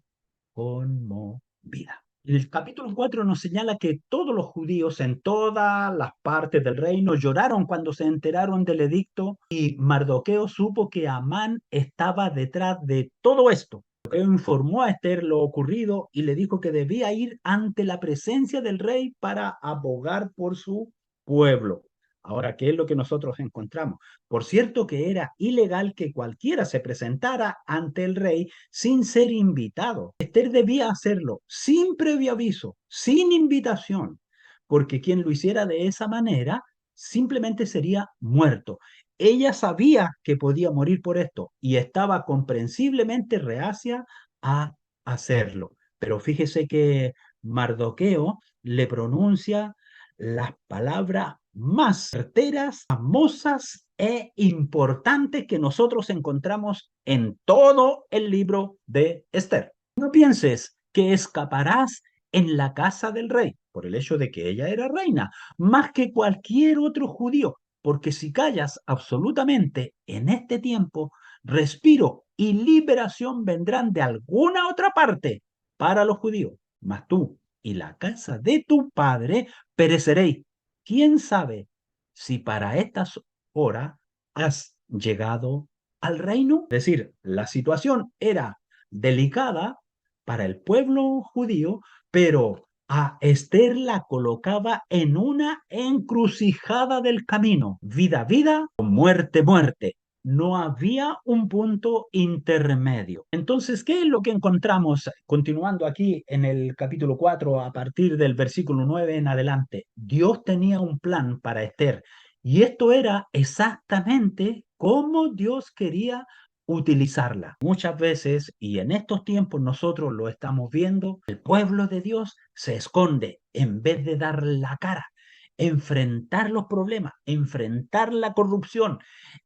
conmovida. El capítulo 4 nos señala que todos los judíos en todas las partes del reino lloraron cuando se enteraron del edicto y Mardoqueo supo que Amán estaba detrás de todo esto. Informó a Esther lo ocurrido y le dijo que debía ir ante la presencia del rey para abogar por su pueblo. Ahora, ¿qué es lo que nosotros encontramos? Por cierto que era ilegal que cualquiera se presentara ante el rey sin ser invitado. Esther debía hacerlo sin previo aviso, sin invitación, porque quien lo hiciera de esa manera simplemente sería muerto. Ella sabía que podía morir por esto y estaba comprensiblemente reacia a hacerlo. Pero fíjese que Mardoqueo le pronuncia las palabras más certeras, famosas e importantes que nosotros encontramos en todo el libro de Esther. No pienses que escaparás en la casa del rey por el hecho de que ella era reina, más que cualquier otro judío, porque si callas absolutamente en este tiempo, respiro y liberación vendrán de alguna otra parte para los judíos, mas tú y la casa de tu padre pereceréis. ¿Quién sabe si para estas horas has llegado al reino? Es decir, la situación era delicada para el pueblo judío, pero a Esther la colocaba en una encrucijada del camino, vida, vida, o muerte, muerte. No había un punto intermedio. Entonces, ¿qué es lo que encontramos continuando aquí en el capítulo 4 a partir del versículo 9 en adelante? Dios tenía un plan para Esther y esto era exactamente cómo Dios quería utilizarla. Muchas veces, y en estos tiempos nosotros lo estamos viendo, el pueblo de Dios se esconde en vez de dar la cara, enfrentar los problemas, enfrentar la corrupción,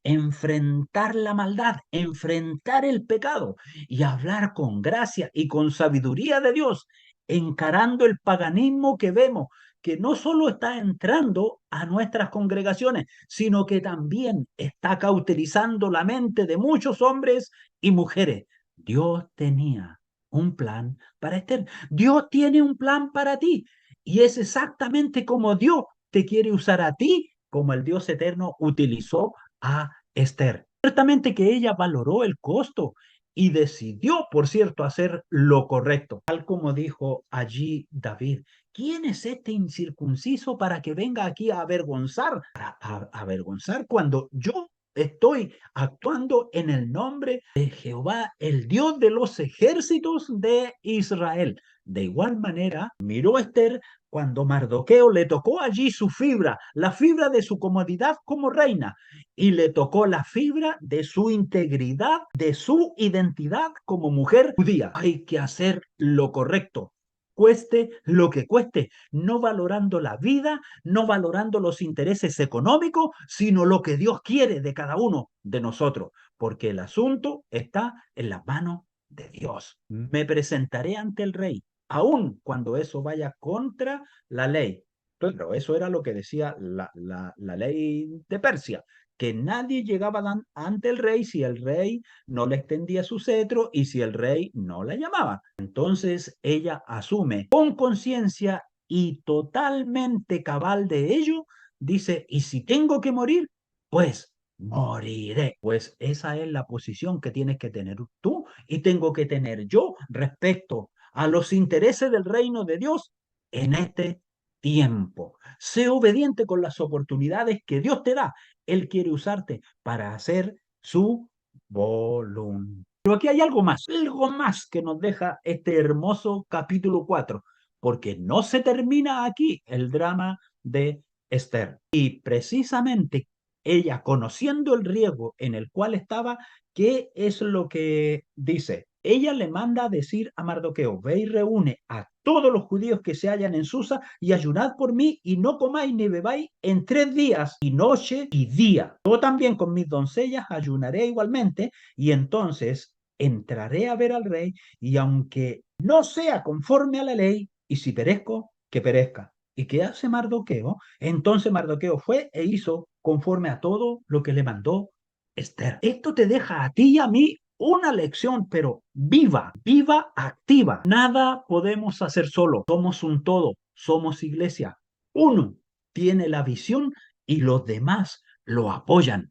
enfrentar la maldad, enfrentar el pecado y hablar con gracia y con sabiduría de Dios, encarando el paganismo que vemos, que no solo está entrando a nuestras congregaciones, sino que también está cauterizando la mente de muchos hombres y mujeres. Dios tenía un plan para Esther. Dios tiene un plan para ti. Y es exactamente como Dios te quiere usar a ti, como el Dios eterno utilizó a Esther. Ciertamente que ella valoró el costo y decidió, por cierto, hacer lo correcto, tal como dijo allí David. ¿Quién es este incircunciso para que venga aquí a avergonzar? Para avergonzar cuando yo estoy actuando en el nombre de Jehová, el Dios de los ejércitos de Israel. De igual manera, miró Esther cuando Mardoqueo le tocó allí su fibra, la fibra de su comodidad como reina, y le tocó la fibra de su integridad, de su identidad como mujer judía. Hay que hacer lo correcto, cueste lo que cueste, no valorando la vida, no valorando los intereses económicos, sino lo que Dios quiere de cada uno de nosotros, porque el asunto está en las manos de Dios. Me presentaré ante el rey, aun cuando eso vaya contra la ley. Pero eso era lo que decía la ley de Persia, que nadie llegaba ante el rey si el rey no le extendía su cetro y si el rey no la llamaba. Entonces ella asume con conciencia y totalmente cabal de ello, dice, y si tengo que morir, pues moriré. Pues esa es la posición que tienes que tener tú y tengo que tener yo respecto a los intereses del reino de Dios en este tiempo. Sé obediente con las oportunidades que Dios te da. Él quiere usarte para hacer su voluntad. Pero aquí hay algo más que nos deja este hermoso capítulo 4, porque no se termina aquí el drama de Esther. Y precisamente ella, conociendo el riesgo en el cual estaba, ¿qué es lo que dice? Ella le manda a decir a Mardoqueo, ve y reúne a todos los judíos que se hallan en Susa y ayunad por mí y no comáis ni bebáis en 3 días y noche y día. Yo también con mis doncellas ayunaré igualmente y entonces entraré a ver al rey y aunque no sea conforme a la ley y si perezco, que perezca. ¿Y qué hace Mardoqueo? Entonces Mardoqueo fue e hizo conforme a todo lo que le mandó Esther. Esto te deja a ti y a mí una lección, pero viva, viva, activa. Nada podemos hacer solo. Somos un todo, somos iglesia. Uno tiene la visión y los demás lo apoyan.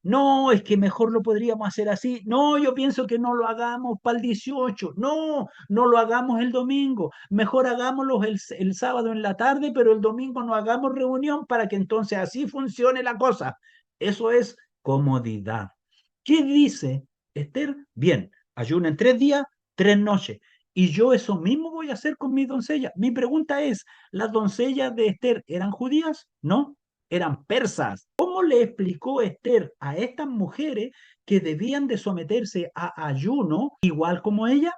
No, es que mejor lo podríamos hacer así. No, yo pienso que no lo hagamos para el 18. No, no lo hagamos el domingo. Mejor hagámoslo el sábado en la tarde, pero el domingo no hagamos reunión para que entonces así funcione la cosa. Eso es comodidad. ¿Qué dice Esther? Bien, ayunen 3 días, 3 noches. Y yo eso mismo voy a hacer con mis doncellas. Mi pregunta es, ¿las doncellas de Esther eran judías? No, eran persas. ¿Cómo le explicó Esther a estas mujeres que debían de someterse a ayuno igual como ella?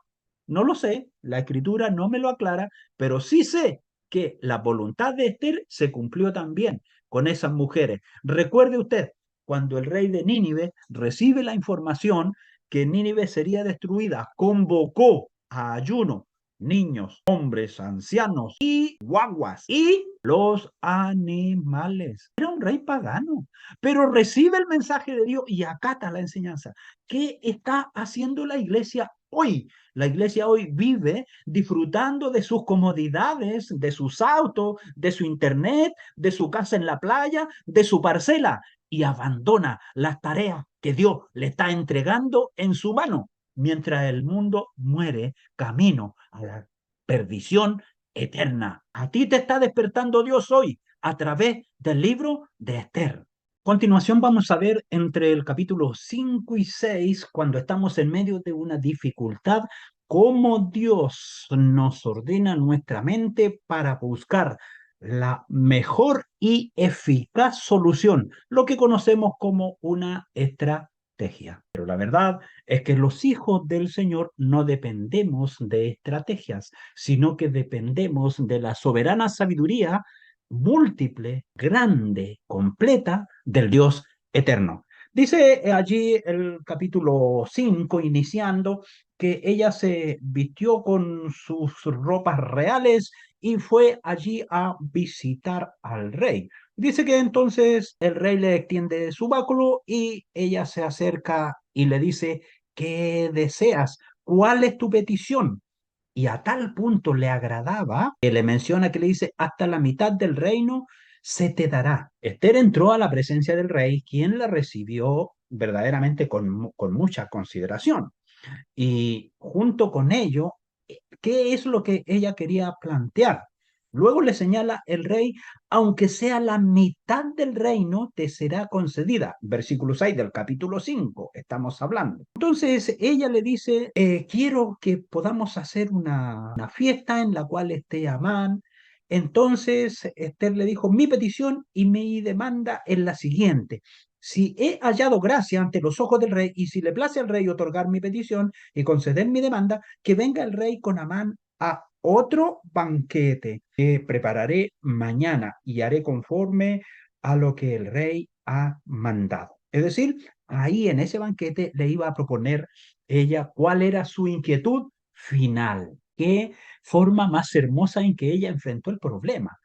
No lo sé, la escritura no me lo aclara, pero sí sé que la voluntad de Esther se cumplió también con esas mujeres. Recuerde usted, cuando el rey de Nínive recibe la información que Nínive sería destruida, convocó a ayuno niños, hombres, ancianos y guaguas y los animales. Era un rey pagano, pero recibe el mensaje de Dios y acata la enseñanza. ¿Qué está haciendo la iglesia hoy? La iglesia hoy vive disfrutando de sus comodidades, de sus autos, de su internet, de su casa en la playa, de su parcela y abandona las tareas que Dios le está entregando en su mano, mientras el mundo muere camino a la perdición eterna. A ti te está despertando Dios hoy a través del libro de Esther. A continuación vamos a ver entre el capítulo 5 y 6, cuando estamos en medio de una dificultad, cómo Dios nos ordena nuestra mente para buscar la mejor y eficaz solución, lo que conocemos como una estrategia. Pero la verdad es que los hijos del Señor no dependemos de estrategias, sino que dependemos de la soberana sabiduría múltiple, grande, completa del Dios eterno. Dice allí el capítulo 5, iniciando, que ella se vistió con sus ropas reales y fue allí a visitar al rey. Dice que entonces el rey le extiende su báculo y ella se acerca y le dice, ¿qué deseas? ¿Cuál es tu petición? Y a tal punto le agradaba que le menciona que le dice, hasta la mitad del reino se te dará. Esther entró a la presencia del rey, quien la recibió verdaderamente con mucha consideración. Y junto con ello, ¿qué es lo que ella quería plantear? Luego le señala el rey, aunque sea la mitad del reino, te será concedida. Versículo 6 del capítulo 5 estamos hablando. Entonces ella le dice, quiero que podamos hacer una fiesta en la cual esté Amán. Entonces Esther le dijo, mi petición y mi demanda es la siguiente. Si he hallado gracia ante los ojos del rey y si le place al rey otorgar mi petición y conceder mi demanda, que venga el rey con Amán a otro banquete que prepararé mañana y haré conforme a lo que el rey ha mandado. Es decir, ahí en ese banquete le iba a proponer ella cuál era su inquietud final, qué forma más hermosa en que ella enfrentó el problema.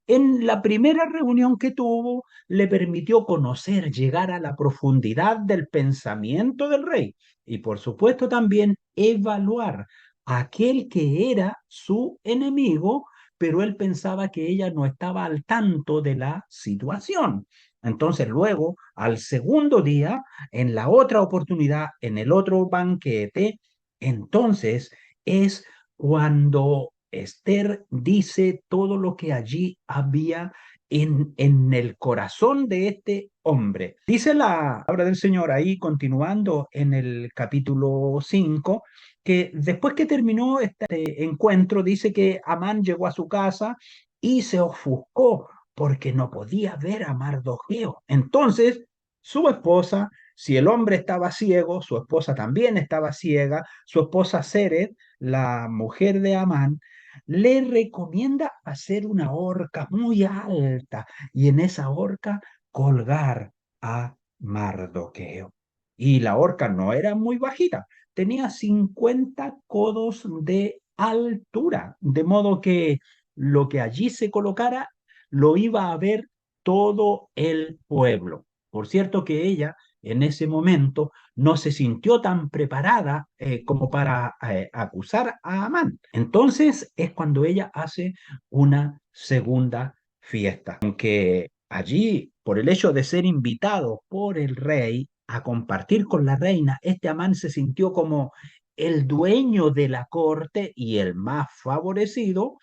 En la primera reunión que tuvo, le permitió conocer, llegar a la profundidad del pensamiento del rey y por supuesto también evaluar a aquel que era su enemigo, pero él pensaba que ella no estaba al tanto de la situación. Entonces luego, al segundo día, en la otra oportunidad, en el otro banquete, entonces es cuando Esther dice todo lo que allí había en el corazón de este hombre. Dice la palabra del Señor ahí, continuando en el capítulo 5, que después que terminó este encuentro, dice que Amán llegó a su casa y se ofuscó porque no podía ver a Mardoqueo. Entonces, su esposa, si el hombre estaba ciego, su esposa también estaba ciega, su esposa Seret, la mujer de Amán, le recomienda hacer una horca muy alta y en esa horca colgar a Mardoqueo. Y la horca no era muy bajita, tenía 50 codos de altura, de modo que lo que allí se colocara lo iba a ver todo el pueblo. Por cierto que ella en ese momento no se sintió tan preparada como para acusar a Amán. Entonces es cuando ella hace una segunda fiesta, aunque allí, por el hecho de ser invitado por el rey, a compartir con la reina, este Amán se sintió como el dueño de la corte y el más favorecido,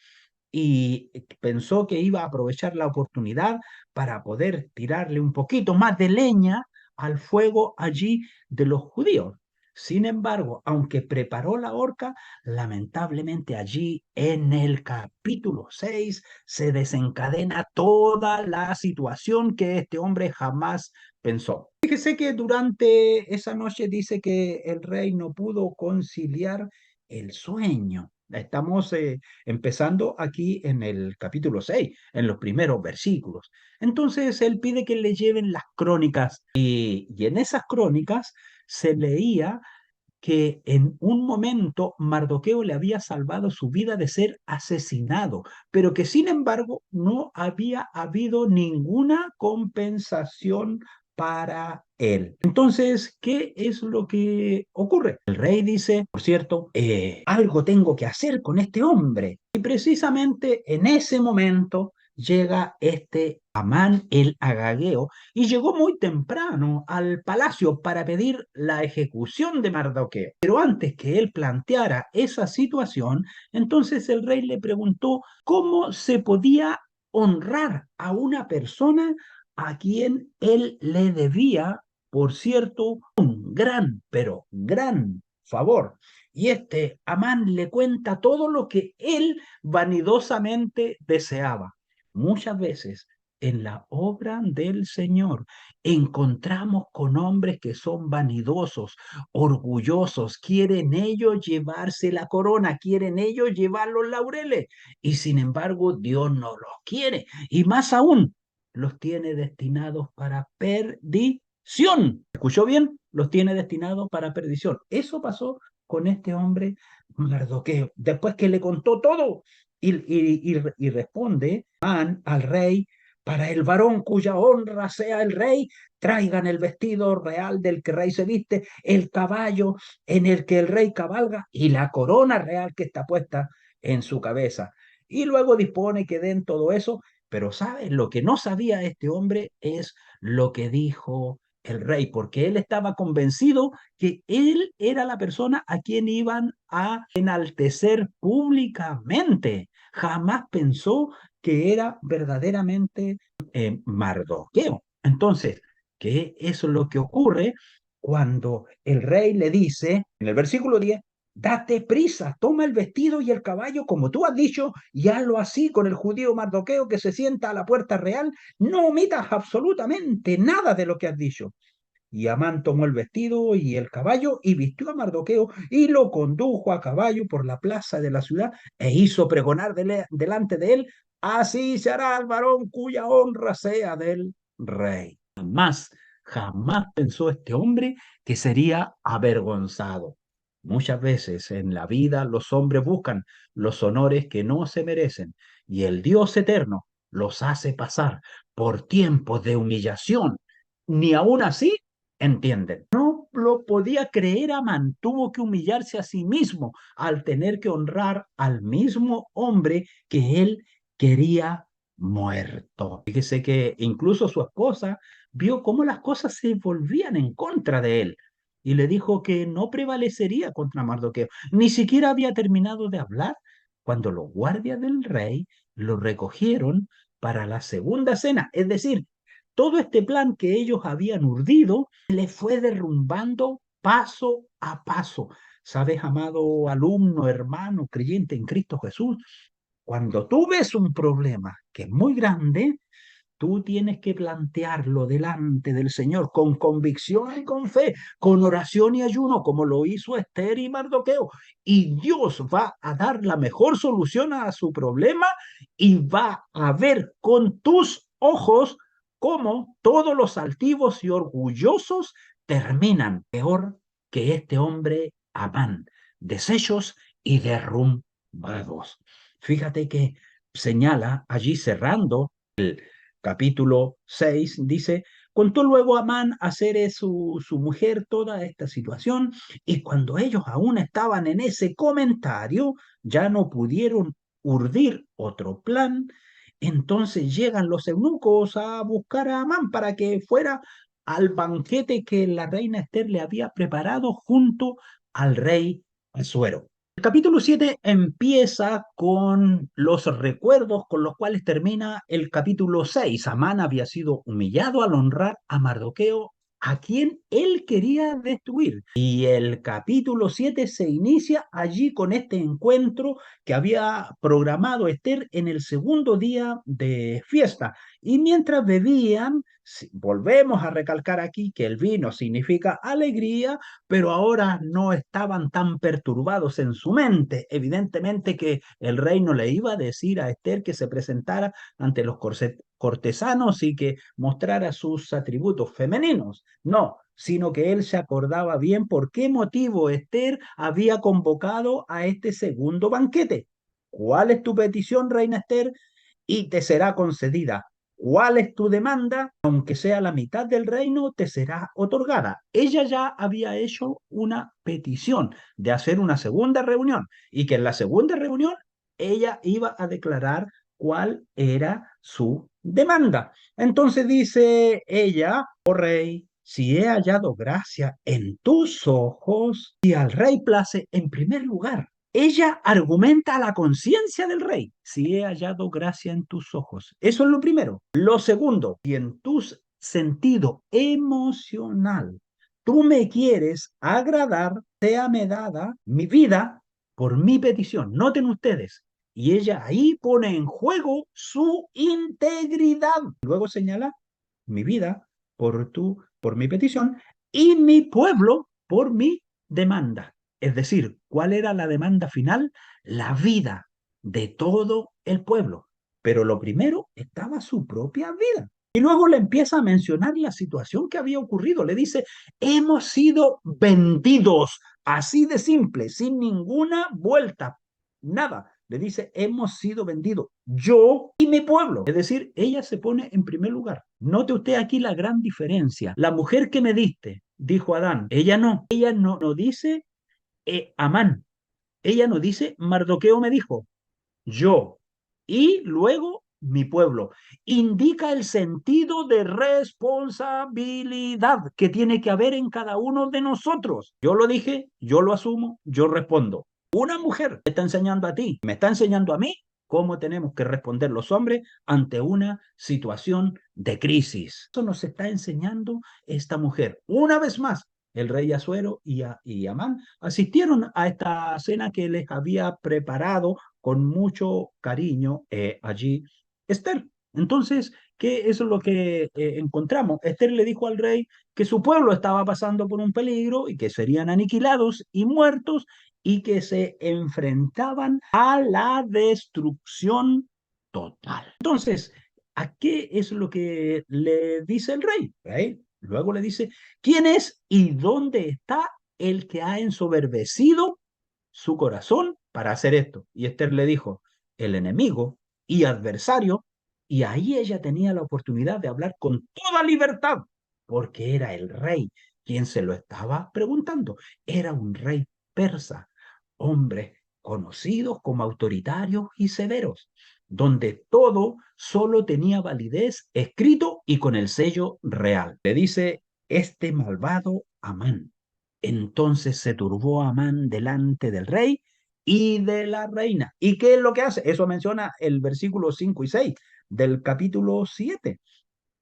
y pensó que iba a aprovechar la oportunidad para poder tirarle un poquito más de leña al fuego allí de los judíos. Sin embargo, aunque preparó la horca, lamentablemente allí en el capítulo 6 se desencadena toda la situación que este hombre jamás pensó. Fíjese que durante esa noche dice que el rey no pudo conciliar el sueño. Estamos empezando aquí en el capítulo 6, en los primeros versículos. Entonces él pide que le lleven las crónicas y en esas crónicas se leía que en un momento Mardoqueo le había salvado su vida de ser asesinado, pero que sin embargo no había habido ninguna compensación para él. Entonces, ¿qué es lo que ocurre? El rey dice, por cierto, algo tengo que hacer con este hombre. Y precisamente en ese momento llega este Amán el Agageo y llegó muy temprano al palacio para pedir la ejecución de Mardoqueo. Pero antes que él planteara esa situación, entonces el rey le preguntó cómo se podía honrar a una persona a quien él le debía, por cierto, un gran, pero gran favor. Y este Amán le cuenta todo lo que él vanidosamente deseaba. Muchas veces en la obra del Señor encontramos con hombres que son vanidosos, orgullosos, quieren ellos llevarse la corona, quieren ellos llevar los laureles, y sin embargo Dios no los quiere, y más aún, los tiene destinados para perdición. ¿Escuchó bien? Los tiene destinados para perdición. Eso pasó con este hombre Mardoqueo. Después que le contó todo y responde al rey, para el varón cuya honra sea el rey, traigan el vestido real del que el rey se viste, el caballo en el que el rey cabalga y la corona real que está puesta en su cabeza. Y luego dispone que den todo eso, pero ¿sabes? Lo que no sabía este hombre es lo que dijo el rey, porque él estaba convencido que él era la persona a quien iban a enaltecer públicamente. Jamás pensó que era verdaderamente Mardoqueo. Entonces, ¿qué es lo que ocurre cuando el rey le dice, en el versículo 10, date prisa, toma el vestido y el caballo como tú has dicho y hazlo así con el judío Mardoqueo que se sienta a la puerta real, no omitas absolutamente nada de lo que has dicho. Y Amán tomó el vestido y el caballo y vistió a Mardoqueo y lo condujo a caballo por la plaza de la ciudad e hizo pregonar delante de él, así se hará al varón cuya honra sea del rey. Jamás, jamás pensó este hombre que sería avergonzado. Muchas veces en la vida los hombres buscan los honores que no se merecen y el Dios eterno los hace pasar por tiempos de humillación. Ni aún así entienden. No lo podía creer Amán, tuvo que humillarse a sí mismo al tener que honrar al mismo hombre que él quería muerto. Fíjese que incluso su esposa vio cómo las cosas se volvían en contra de él y le dijo que no prevalecería contra Mardoqueo. Ni siquiera había terminado de hablar cuando los guardias del rey lo recogieron para la segunda cena, es decir, todo este plan que ellos habían urdido le fue derrumbando paso a paso. ¿Sabes, amado alumno, hermano, creyente en Cristo Jesús? Cuando tú ves un problema que es muy grande, tú tienes que plantearlo delante del Señor con convicción y con fe, con oración y ayuno, como lo hizo Esther y Mardoqueo. Y Dios va a dar la mejor solución a su problema y va a ver con tus ojos cómo todos los altivos y orgullosos terminan peor que este hombre Amán, deshechos y derrumbados. Fíjate que señala allí cerrando capítulo 6 dice, contó luego Amán a Ceres su mujer toda esta situación, y cuando ellos aún estaban en ese comentario, ya no pudieron urdir otro plan. Entonces llegan los eunucos a buscar a Amán para que fuera al banquete que la reina Esther le había preparado junto al rey Asuero. El capítulo 7 empieza con los recuerdos con los cuales termina el capítulo 6. Amán había sido humillado al honrar a Mardoqueo, a quien él quería destruir. Y el capítulo 7 se inicia allí con este encuentro que había programado Esther en el segundo día de fiesta. Y mientras bebían, volvemos a recalcar aquí que el vino significa alegría, pero ahora no estaban tan perturbados en su mente. Evidentemente que el rey no le iba a decir a Esther que se presentara ante los cortesanos y que mostrara sus atributos femeninos. No, sino que él se acordaba bien por qué motivo Esther había convocado a este segundo banquete. ¿Cuál es tu petición, reina Esther? Y te será concedida. ¿Cuál es tu demanda? Aunque sea la mitad del reino, te será otorgada. Ella ya había hecho una petición de hacer una segunda reunión y que en la segunda reunión ella iba a declarar cuál era su demanda. Entonces dice ella, oh rey, si he hallado gracia en tus ojos, y al rey place en primer lugar. Ella argumenta a la conciencia del rey, si he hallado gracia en tus ojos. Eso es lo primero. Lo segundo, si en tu sentido emocional tú me quieres agradar, séame dada mi vida por mi petición. Noten ustedes, y ella ahí pone en juego su integridad. Luego señala mi vida por mi petición y mi pueblo por mi demanda. Es decir, ¿cuál era la demanda final? La vida de todo el pueblo. Pero lo primero estaba su propia vida. Y luego le empieza a mencionar la situación que había ocurrido. Le dice, hemos sido vendidos, así de simple, sin ninguna vuelta, nada. Le dice, hemos sido vendidos, yo y mi pueblo. Es decir, ella se pone en primer lugar. Note usted aquí la gran diferencia. La mujer que me diste, dijo Adán, ella no dice Amán, ella no dice Mardoqueo me dijo, yo y luego mi pueblo. Indica el sentido de responsabilidad que tiene que haber en cada uno de nosotros. Yo lo dije, yo lo asumo, yo respondo. Una mujer me está enseñando a ti, me está enseñando a mí cómo tenemos que responder los hombres ante una situación de crisis. Eso nos está enseñando esta mujer. Una vez más, el rey Asuero y Amán asistieron a esta cena que les había preparado con mucho cariño allí Esther. Entonces, ¿qué es lo que encontramos? Esther le dijo al rey que su pueblo estaba pasando por un peligro y que serían aniquilados y muertos y que se enfrentaban a la destrucción total. Entonces, ¿a qué es lo que le dice el rey? Luego le dice, ¿quién es y dónde está el que ha ensoberbecido su corazón para hacer esto? Y Esther le dijo, el enemigo y adversario, y ahí ella tenía la oportunidad de hablar con toda libertad, porque era el rey quien se lo estaba preguntando. Era un rey persa, hombres conocidos como autoritarios y severos, donde todo solo tenía validez escrito y con el sello real. Le dice este malvado Amán. Entonces se turbó Amán delante del rey y de la reina. ¿Y qué es lo que hace? Eso menciona el versículo 5 y 6 del capítulo 7.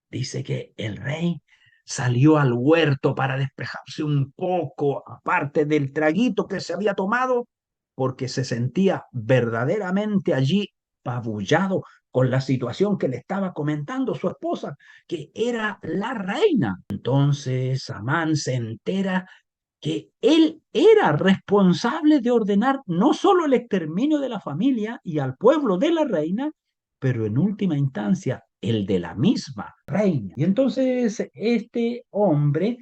Dice que el rey salió al huerto para despejarse un poco, aparte del traguito que se había tomado, porque se sentía verdaderamente allí pabullado con la situación que le estaba comentando su esposa, que era la reina. Entonces Amán se entera que él era responsable de ordenar no solo el exterminio de la familia y al pueblo de la reina, pero en última instancia el de la misma reina. Y entonces este hombre,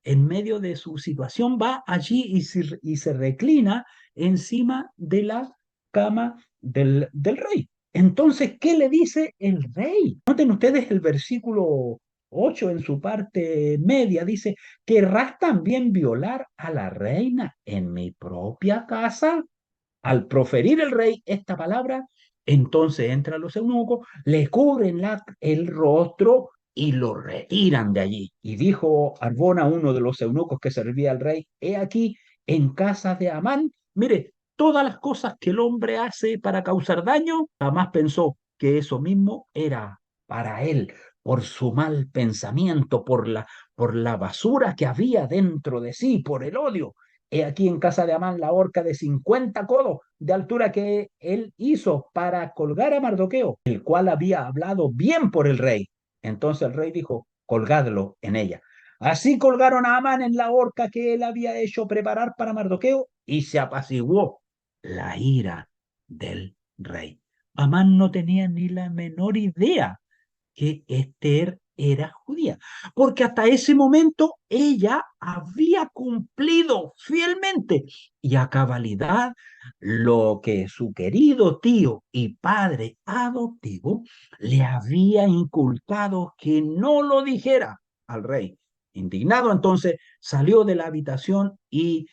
en medio de su situación, va allí y se reclina encima de la cama del rey. Entonces, ¿qué le dice el rey? Noten ustedes el versículo 8 en su parte media, dice, ¿querrás también violar a la reina en mi propia casa? Al proferir el rey esta palabra, entonces entran los eunucos, le cubren el rostro y lo retiran de allí. Y dijo Arbona, uno de los eunucos que servía al rey, he aquí en casa de Amán, mire, todas las cosas que el hombre hace para causar daño, jamás pensó que eso mismo era para él, por su mal pensamiento, por la basura que había dentro de sí, por el odio. He aquí en casa de Amán la horca de 50 codos de altura que él hizo para colgar a Mardoqueo, el cual había hablado bien por el rey. Entonces el rey dijo, colgadlo en ella. Así colgaron a Amán en la horca que él había hecho preparar para Mardoqueo y se apaciguó la ira del rey. Amán no tenía ni la menor idea que Esther era judía, porque hasta ese momento ella había cumplido fielmente y a cabalidad lo que su querido tío y padre adoptivo le había inculcado que no lo dijera al rey. Indignado entonces salió de la habitación y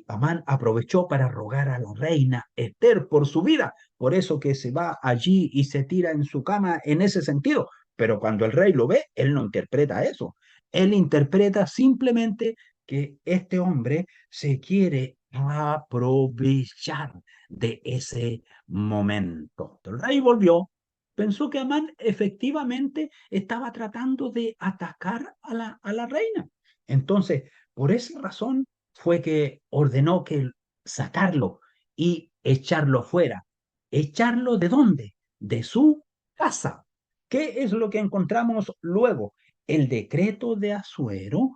Amán aprovechó para rogar a la reina Esther por su vida. Por eso que se va allí y se tira en su cama en ese sentido. Pero cuando el rey lo ve, él no interpreta eso. Él interpreta simplemente que este hombre se quiere aprovechar de ese momento. El rey volvió, pensó que Amán efectivamente estaba tratando de atacar a la reina. Entonces, por esa razón, fue que ordenó que sacarlo y echarlo fuera. ¿Echarlo de dónde? De su casa. ¿Qué es lo que encontramos luego? El decreto de Asuero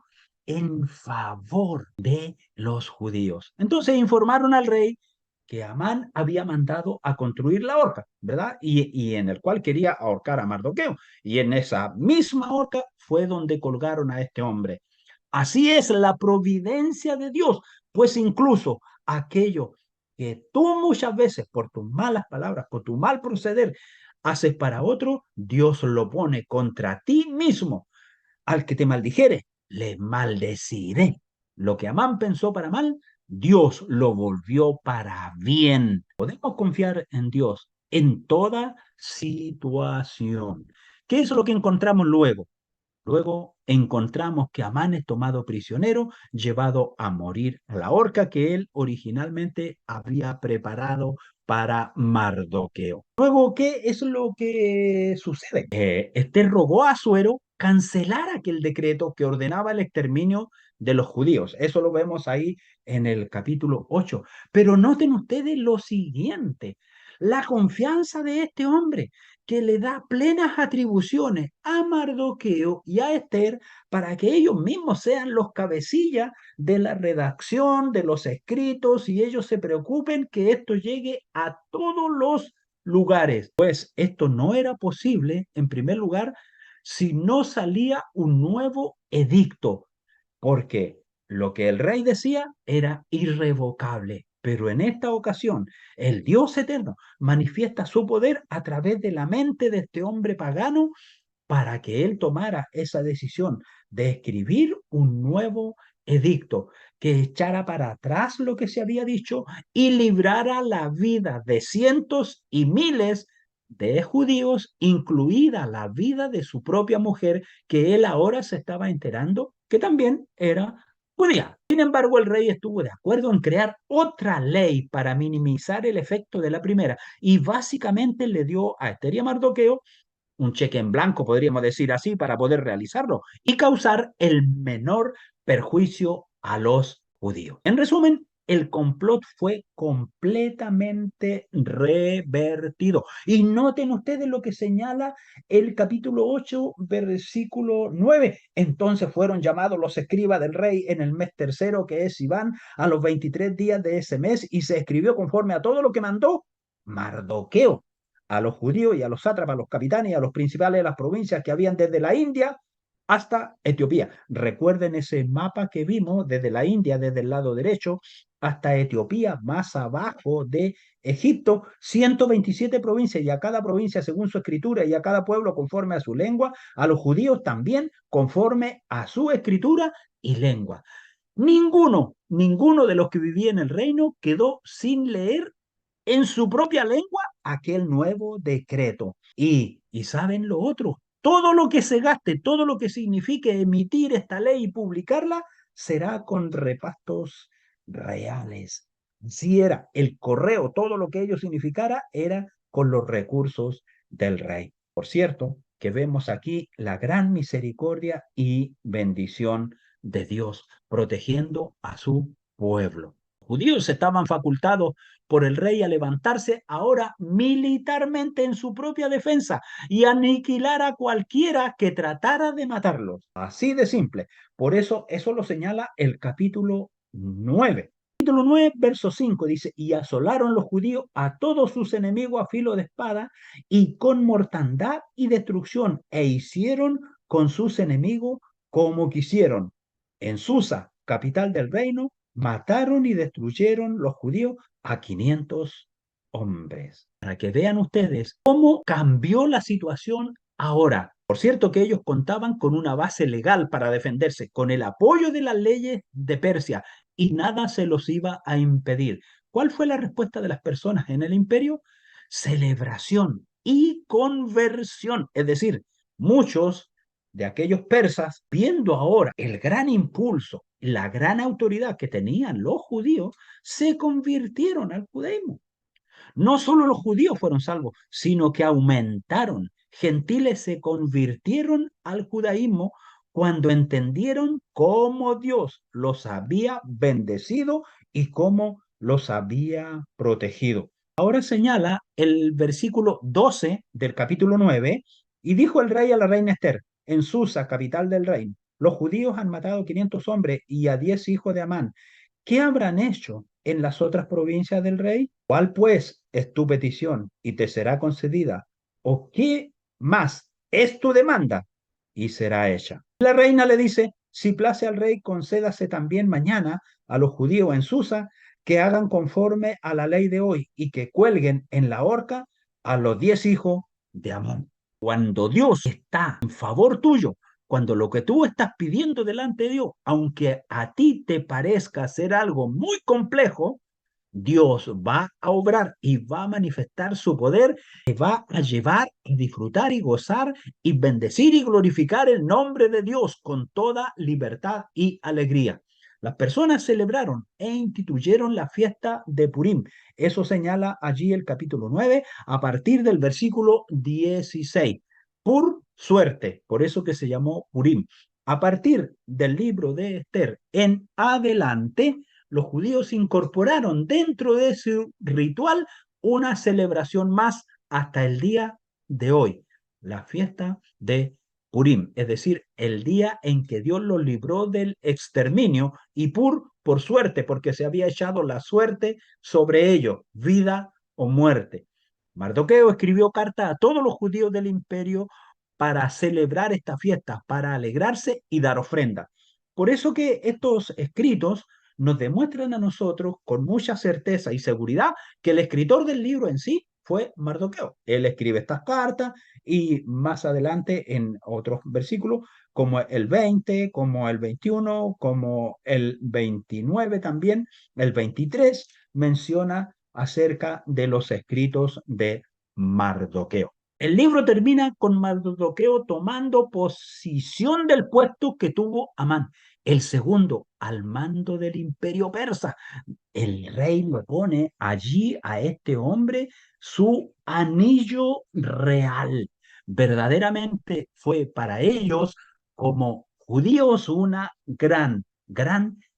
en favor de los judíos. Entonces informaron al rey que Amán había mandado a construir la horca, ¿verdad? Y en el cual quería ahorcar a Mardoqueo. Y en esa misma horca fue donde colgaron a este hombre. Así es la providencia de Dios, pues incluso aquello que tú muchas veces por tus malas palabras, por tu mal proceder, haces para otro, Dios lo pone contra ti mismo. Al que te maldijere, le maldeciré. Lo que Amán pensó para mal, Dios lo volvió para bien. Podemos confiar en Dios en toda situación. ¿Qué es lo que encontramos luego? Luego encontramos que Amán es tomado prisionero, llevado a morir a la horca que él originalmente había preparado para Mardoqueo. Luego, ¿qué es lo que sucede? Este rogó a Asuero cancelar aquel decreto que ordenaba el exterminio de los judíos. Eso lo vemos ahí en el capítulo 8. Pero noten ustedes lo siguiente, la confianza de este hombre que le da plenas atribuciones a Mardoqueo y a Esther para que ellos mismos sean los cabecillas de la redacción de los escritos y ellos se preocupen que esto llegue a todos los lugares. Pues esto no era posible, en primer lugar, si no salía un nuevo edicto, porque lo que el rey decía era irrevocable. Pero en esta ocasión, el Dios eterno manifiesta su poder a través de la mente de este hombre pagano para que él tomara esa decisión de escribir un nuevo edicto que echara para atrás lo que se había dicho y librara la vida de cientos y miles de judíos, incluida la vida de su propia mujer, que él ahora se estaba enterando que también era judía. Sin embargo, el rey estuvo de acuerdo en crear otra ley para minimizar el efecto de la primera y básicamente le dio a Esther y a Mardoqueo un cheque en blanco, podríamos decir así, para poder realizarlo y causar el menor perjuicio a los judíos. En resumen, el complot fue completamente revertido. Y noten ustedes lo que señala el capítulo 8, versículo 9. Entonces fueron llamados los escribas del rey en el mes tercero, que es Sivan, a los 23 días de ese mes, y se escribió conforme a todo lo que mandó Mardoqueo a los judíos y a los sátrapas, a los capitanes y a los principales de las provincias que habían desde la India hasta Etiopía. Recuerden ese mapa que vimos desde la India, desde el lado derecho, hasta Etiopía, más abajo de Egipto, 127 provincias y a cada provincia según su escritura y a cada pueblo conforme a su lengua, a los judíos también conforme a su escritura y lengua. Ninguno de los que vivía en el reino quedó sin leer en su propia lengua aquel nuevo decreto. Y ¿saben lo otro? todo lo que se gaste, todo lo que signifique emitir esta ley y publicarla, será con repastos reales. Si era el correo, todo lo que ello significara, era con los recursos del rey. Por cierto, que vemos aquí la gran misericordia y bendición de Dios, protegiendo a su pueblo. Los judíos estaban facultados por el rey a levantarse ahora militarmente en su propia defensa y aniquilar a cualquiera que tratara de matarlos. Así de simple. Por eso lo señala el capítulo 9. Capítulo 9, verso 5 dice, y asolaron los judíos a todos sus enemigos a filo de espada y con mortandad y destrucción, e hicieron con sus enemigos como quisieron. En Susa, capital del reino, mataron y destruyeron los judíos a 500 hombres. Para que vean ustedes cómo cambió la situación ahora. Por cierto que ellos contaban con una base legal para defenderse, con el apoyo de las leyes de Persia, y nada se los iba a impedir. ¿Cuál fue la respuesta de las personas en el imperio? Celebración y conversión. Es decir, muchos de aquellos persas, viendo ahora el gran impulso, la gran autoridad que tenían los judíos, se convirtieron al judaísmo. No solo los judíos fueron salvos, sino que aumentaron. Gentiles se convirtieron al judaísmo cuando entendieron cómo Dios los había bendecido y cómo los había protegido. Ahora señala el versículo 12 del capítulo 9, y dijo el rey a la reina Esther, en Susa, capital del reino, los judíos han matado 500 hombres y a 10 hijos de Amán. ¿Qué habrán hecho en las otras provincias del rey? ¿Cuál pues es tu petición y te será concedida? ¿O qué más es tu demanda y será hecha? La reina le dice, si place al rey, concédase también mañana a los judíos en Susa que hagan conforme a la ley de hoy y que cuelguen en la horca a los 10 hijos de Amón. Cuando Dios está en favor tuyo, cuando lo que tú estás pidiendo delante de Dios, aunque a ti te parezca ser algo muy complejo, Dios va a obrar y va a manifestar su poder, te va a llevar a disfrutar y gozar y bendecir y glorificar el nombre de Dios con toda libertad y alegría. Las personas celebraron e instituyeron la fiesta de Purim. Eso señala allí el capítulo 9 a partir del versículo 16. Por suerte, por eso que se llamó Purim. A partir del libro de Esther en adelante, los judíos incorporaron dentro de su ritual una celebración más hasta el día de hoy, la fiesta de Purim, es decir, el día en que Dios los libró del exterminio, y por suerte, porque se había echado la suerte sobre ellos, vida o muerte. Mardoqueo escribió carta a todos los judíos del imperio para celebrar esta fiesta, para alegrarse y dar ofrenda. Por eso que estos escritos nos demuestran a nosotros con mucha certeza y seguridad que el escritor del libro en sí fue Mardoqueo. Él escribe estas cartas y más adelante en otros versículos, como el 20, como el 21, como el 29 también, el 23, menciona acerca de los escritos de Mardoqueo. El libro termina con Mardoqueo tomando posición del puesto que tuvo Amán, el segundo al mando del imperio persa. El rey le pone allí a este hombre su anillo real. Verdaderamente fue para ellos como judíos una gran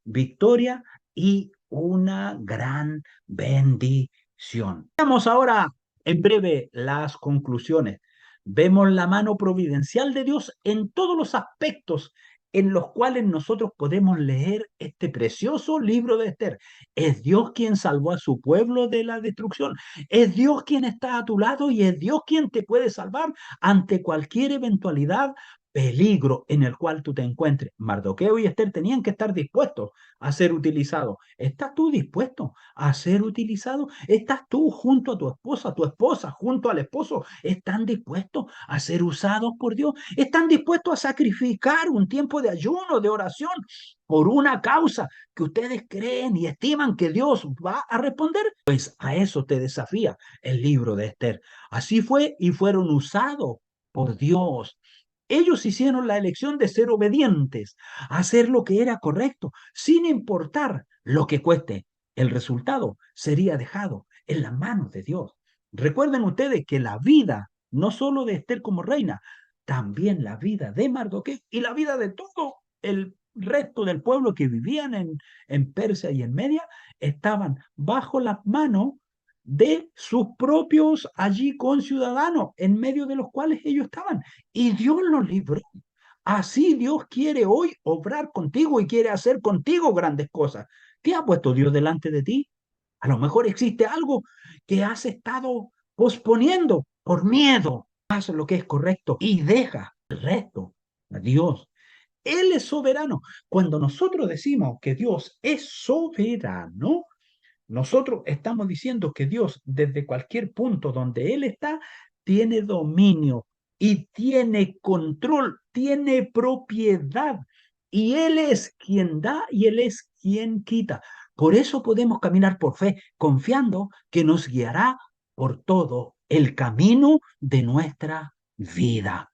victoria y una gran bendición. Veamos ahora en breve las conclusiones. Vemos la mano providencial de Dios en todos los aspectos en los cuales nosotros podemos leer este precioso libro de Esther. Es Dios quien salvó a su pueblo de la destrucción. Es Dios quien está a tu lado y es Dios quien te puede salvar ante cualquier eventualidad, peligro en el cual tú te encuentres. Mardoqueo y Esther tenían que estar dispuestos a ser utilizados. ¿Estás tú dispuesto a ser utilizado? ¿Estás tú junto a tu esposa junto al esposo? ¿Están dispuestos a ser usados por Dios? ¿Están dispuestos a sacrificar un tiempo de ayuno, de oración, por una causa que ustedes creen y estiman que Dios va a responder? Pues a eso te desafía el libro de Esther. Así fue y fueron usados por Dios. Ellos hicieron la elección de ser obedientes, hacer lo que era correcto, sin importar lo que cueste. El resultado sería dejado en las manos de Dios. Recuerden ustedes que la vida, no solo de Esther como reina, también la vida de Mardoqueo y la vida de todo el resto del pueblo que vivían en Persia y en Media, estaban bajo las manos de sus propios allí conciudadanos, en medio de los cuales ellos estaban. Y Dios los libró. Así Dios quiere hoy obrar contigo y quiere hacer contigo grandes cosas. ¿Qué ha puesto Dios delante de ti? A lo mejor existe algo que has estado posponiendo por miedo. Haz lo que es correcto y deja el resto a Dios. Él es soberano. Cuando nosotros decimos que Dios es soberano, nosotros estamos diciendo que Dios, desde cualquier punto donde Él está, tiene dominio y tiene control, tiene propiedad. Y Él es quien da y Él es quien quita. Por eso podemos caminar por fe, confiando que nos guiará por todo el camino de nuestra vida.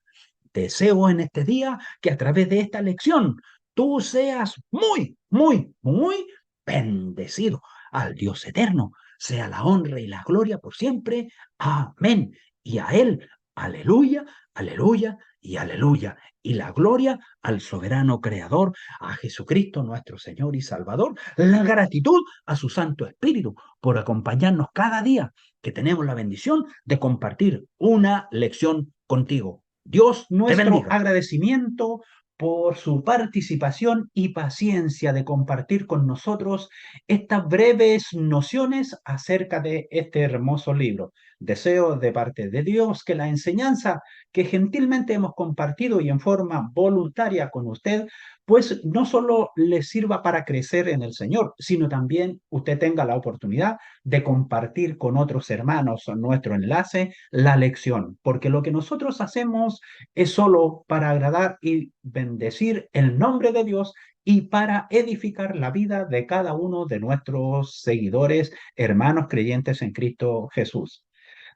Deseo en este día que a través de esta lección tú seas muy, muy, muy bendecido. Al Dios eterno sea la honra y la gloria por siempre. Amén. Y a Él, aleluya, aleluya y aleluya. Y la gloria al soberano Creador, a Jesucristo nuestro Señor y Salvador. La gratitud a su Santo Espíritu por acompañarnos cada día que tenemos la bendición de compartir una lección contigo. Dios te nuestro bendiga. Agradecimiento por su participación y paciencia de compartir con nosotros estas breves nociones acerca de este hermoso libro. Deseo de parte de Dios que la enseñanza que gentilmente hemos compartido y en forma voluntaria con usted, pues no solo le sirva para crecer en el Señor, sino también usted tenga la oportunidad de compartir con otros hermanos nuestro enlace, la lección, porque lo que nosotros hacemos es solo para agradar y bendecir el nombre de Dios y para edificar la vida de cada uno de nuestros seguidores, hermanos creyentes en Cristo Jesús.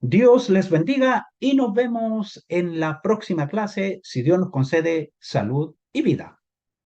Dios les bendiga y nos vemos en la próxima clase, si Dios nos concede salud y vida.